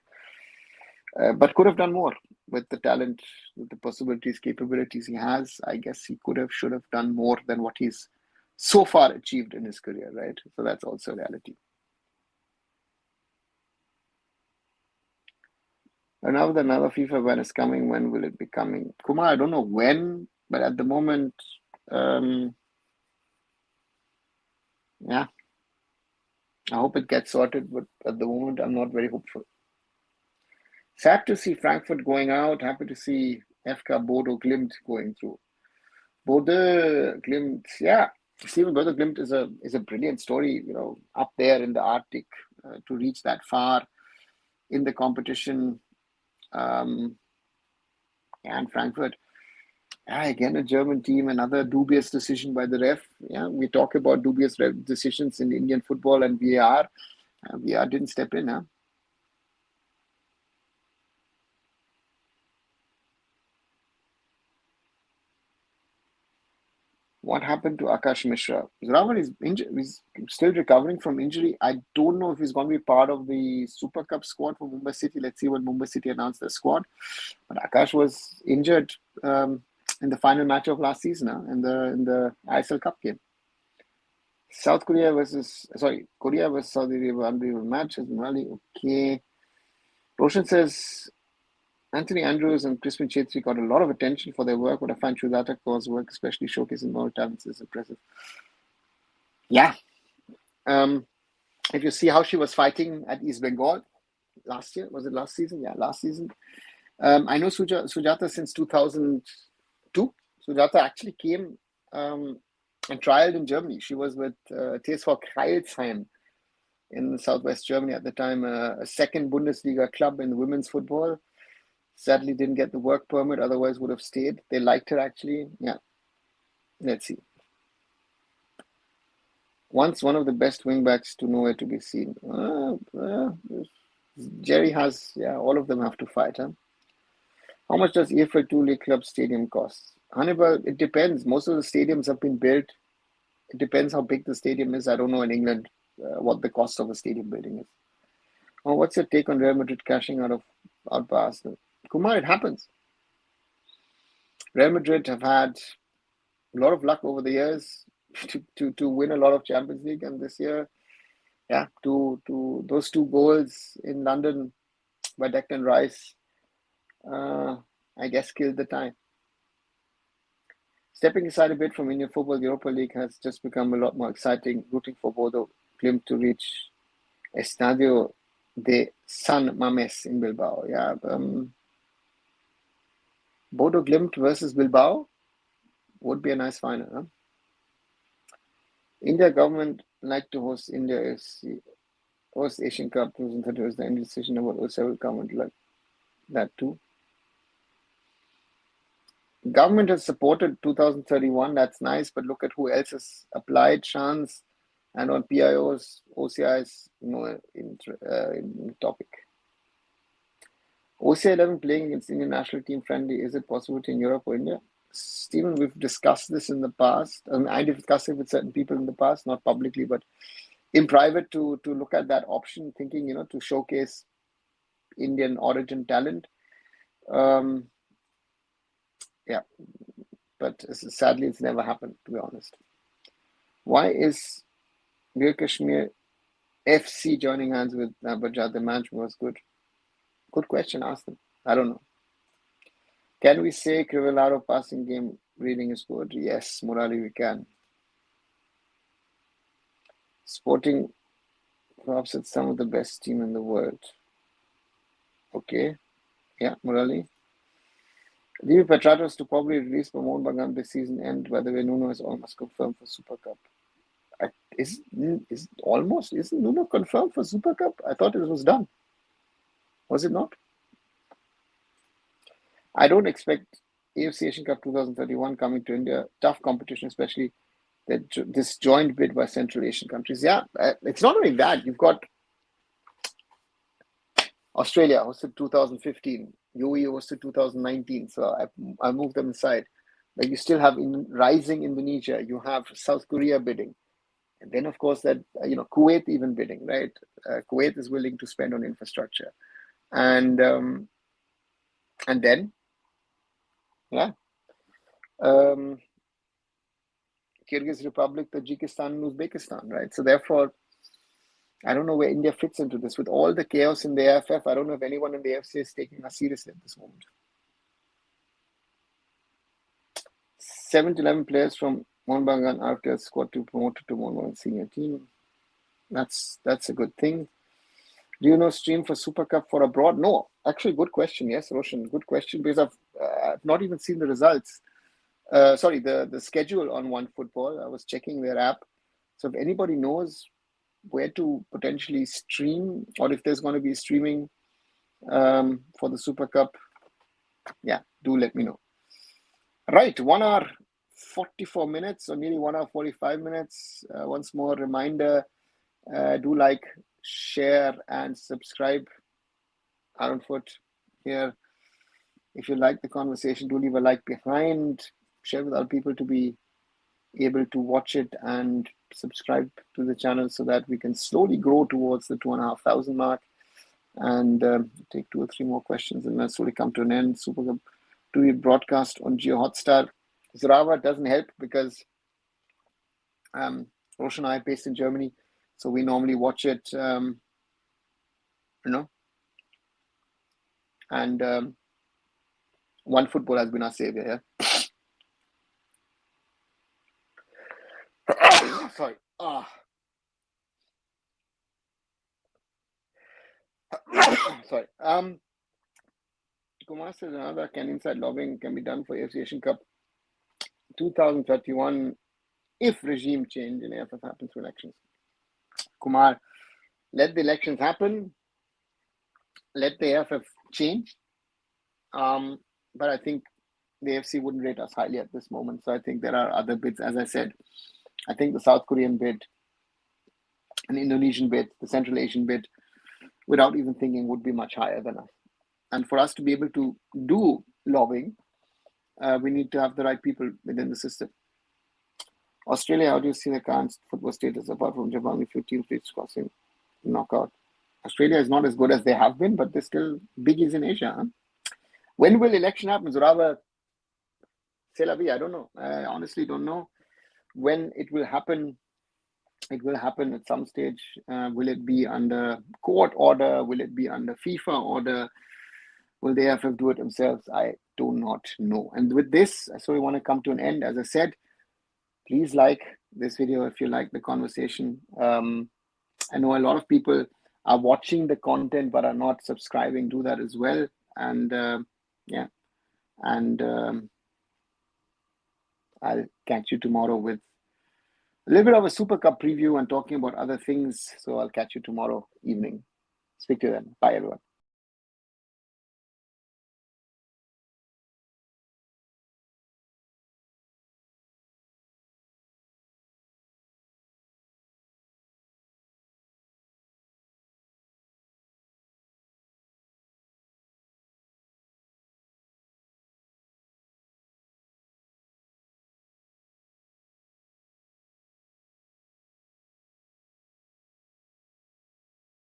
but could have done more with the talent, with the possibilities, capabilities he has. I guess he should have done more than what he's so far achieved in his career, right? So that's also a reality. And now that another FIFA ban is coming, when will it be coming? Kumar, I don't know when, but at the moment, yeah, I hope it gets sorted, but at the moment, I'm not very hopeful. Sad to see Frankfurt going out. Happy to see FK Bodo Glimt going through. Bodo Glimt, yeah. Stephen, Bodo Glimt is a brilliant story, up there in the Arctic to reach that far in the competition. And Frankfurt, again, a German team, another dubious decision by the ref. Yeah, we talk about dubious decisions in Indian football and VAR. VAR didn't step in, huh? What happened to Akash Mishra? Raman is injured. He's still recovering from injury. I don't know if he's going to be part of the Super Cup squad for Mumbai City. Let's see when Mumbai City announce their squad. But Akash was injured in the final match of last season, in the ISL Cup game. Korea versus Saudi Arabia, unbelievable match. Really okay. Roshan says Anthony Andrews and Crispin Chetri got a lot of attention for their work, but I find Shuddata Kaur's work, especially showcasing more talents, is impressive. Yeah. If you see how she was fighting at East Bengal last year, was it last season? Yeah, last season. I know Sujata since 2002. Sujata actually came and trialed in Germany. She was with TSV Kreilsheim in southwest Germany at the time, a second Bundesliga club in women's football. Sadly, didn't get the work permit, otherwise would have stayed. They liked her, actually. Yeah, let's see. Once one of the best wingbacks to nowhere to be seen. Jerry has, all of them have to fight. Huh? How much does EFL 2 League Club stadium cost? Hannibal, it depends. Most of the stadiums have been built. It depends how big the stadium is. I don't know in England what the cost of a stadium building is. Oh, what's your take on Real Madrid cashing out by Arsenal? Kumar, it happens. Real Madrid have had a lot of luck over the years to win a lot of Champions League, and this year, to those 2 goals in London by Declan Rice, I guess killed the time. Stepping aside a bit from Indian football, the Europa League has just become a lot more exciting. Rooting for Bodo Glimt to reach Estadio de San Mames in Bilbao. Yeah, Bodo Glimt versus Bilbao would be a nice final. Huh? India government like to host Asian Cup 2030 was the end decision about several government like that too. Government has supported 2031. That's nice, but look at who else has applied. Chance and on PIOs, OCIs, in topic. OCI 11 playing against Indian national team friendly. Is it possible in Europe or India? Stephen, we've discussed this in the past. I discussed it with certain people in the past, not publicly, but in private, to look at that option, thinking, to showcase Indian origin talent. But sadly, it's never happened, to be honest. Why is Bir Kashmir FC joining hands with Bajaj? The match was good. Good question, ask them. I don't know. Can we say Crivellaro passing game reading is good? Yes, Murali, we can. Sporting perhaps it's some of the best team in the world. Okay. Yeah, Murali. Leave Petratos to probably release Mohun Bagan this season end. By the way, Nuno is almost confirmed for Super Cup. Isn't Nuno confirmed for Super Cup? I thought it was done. Was it not? I don't expect AFC Asian Cup 2031 coming to India. Tough competition, especially this joint bid by Central Asian countries. Yeah, it's not only that. You've got Australia hosted 2015. UAE hosted 2019. So I moved them aside. Like you still have rising Indonesia. You have South Korea bidding. And then, of course, that Kuwait even bidding, right? Kuwait is willing to spend on infrastructure. And then, Kyrgyz Republic, Tajikistan, and Uzbekistan, right? So therefore, I don't know where India fits into this. With all the chaos in the AIFF, I don't know if anyone in the AFC is taking us seriously at this moment. 7 to 11 players from Mohun Bagan after squad to promoted to Mohun Bagan senior team. That's a good thing. Do you know stream for Super Cup for abroad? No, actually, good question. Yes, Roshan, good question, because I've not even seen the results. The schedule on OneFootball. I was checking their app. So if anybody knows where to potentially stream, or if there's going to be streaming for the Super Cup, do let me know. Right, 1 hour 44 minutes, or nearly 1 hour 45 minutes. Once more, reminder, do like, share, and subscribe. Arunfoot here. If you like the conversation, do leave a like behind. Share with other people to be able to watch it and subscribe to the channel so that we can slowly grow towards the 2,500 mark and take 2 or 3 more questions and then slowly come to an end. Super Cup to be broadcast on Geo Hotstar. Zurava doesn't help because Roshan and I are based in Germany, so we normally watch it, and OneFootball has been our savior. Sorry. Sorry. Kumar says another inside lobbying can be done for AFC Asian Cup 2031 if regime change in AFF happens for elections. Kumar, let the elections happen, let the AIFF change. But I think the AFC wouldn't rate us highly at this moment. So I think there are other bids. As I said, I think the South Korean bid, an Indonesian bid, the Central Asian bid, without even thinking, would be much higher than us. And for us to be able to do lobbying, we need to have the right people within the system. Australia, how do you see the current football status apart from Japan? If your team reaches crossing knockout, Australia is not as good as they have been, but they're still biggies in Asia. Huh? When will election happen? Zuraba, c'est la vie. I don't know. I honestly don't know when it will happen. It will happen at some stage. Will it be under court order? Will it be under FIFA order? Will they have to do it themselves? I do not know. And with this, so we want to come to an end. As I said, please like this video if you like the conversation. I know a lot of people are watching the content but are not subscribing. Do that as well. And yeah, and I'll catch you tomorrow with a little bit of a Super Cup preview and talking about other things. So I'll catch you tomorrow evening. Speak to you then. Bye, everyone.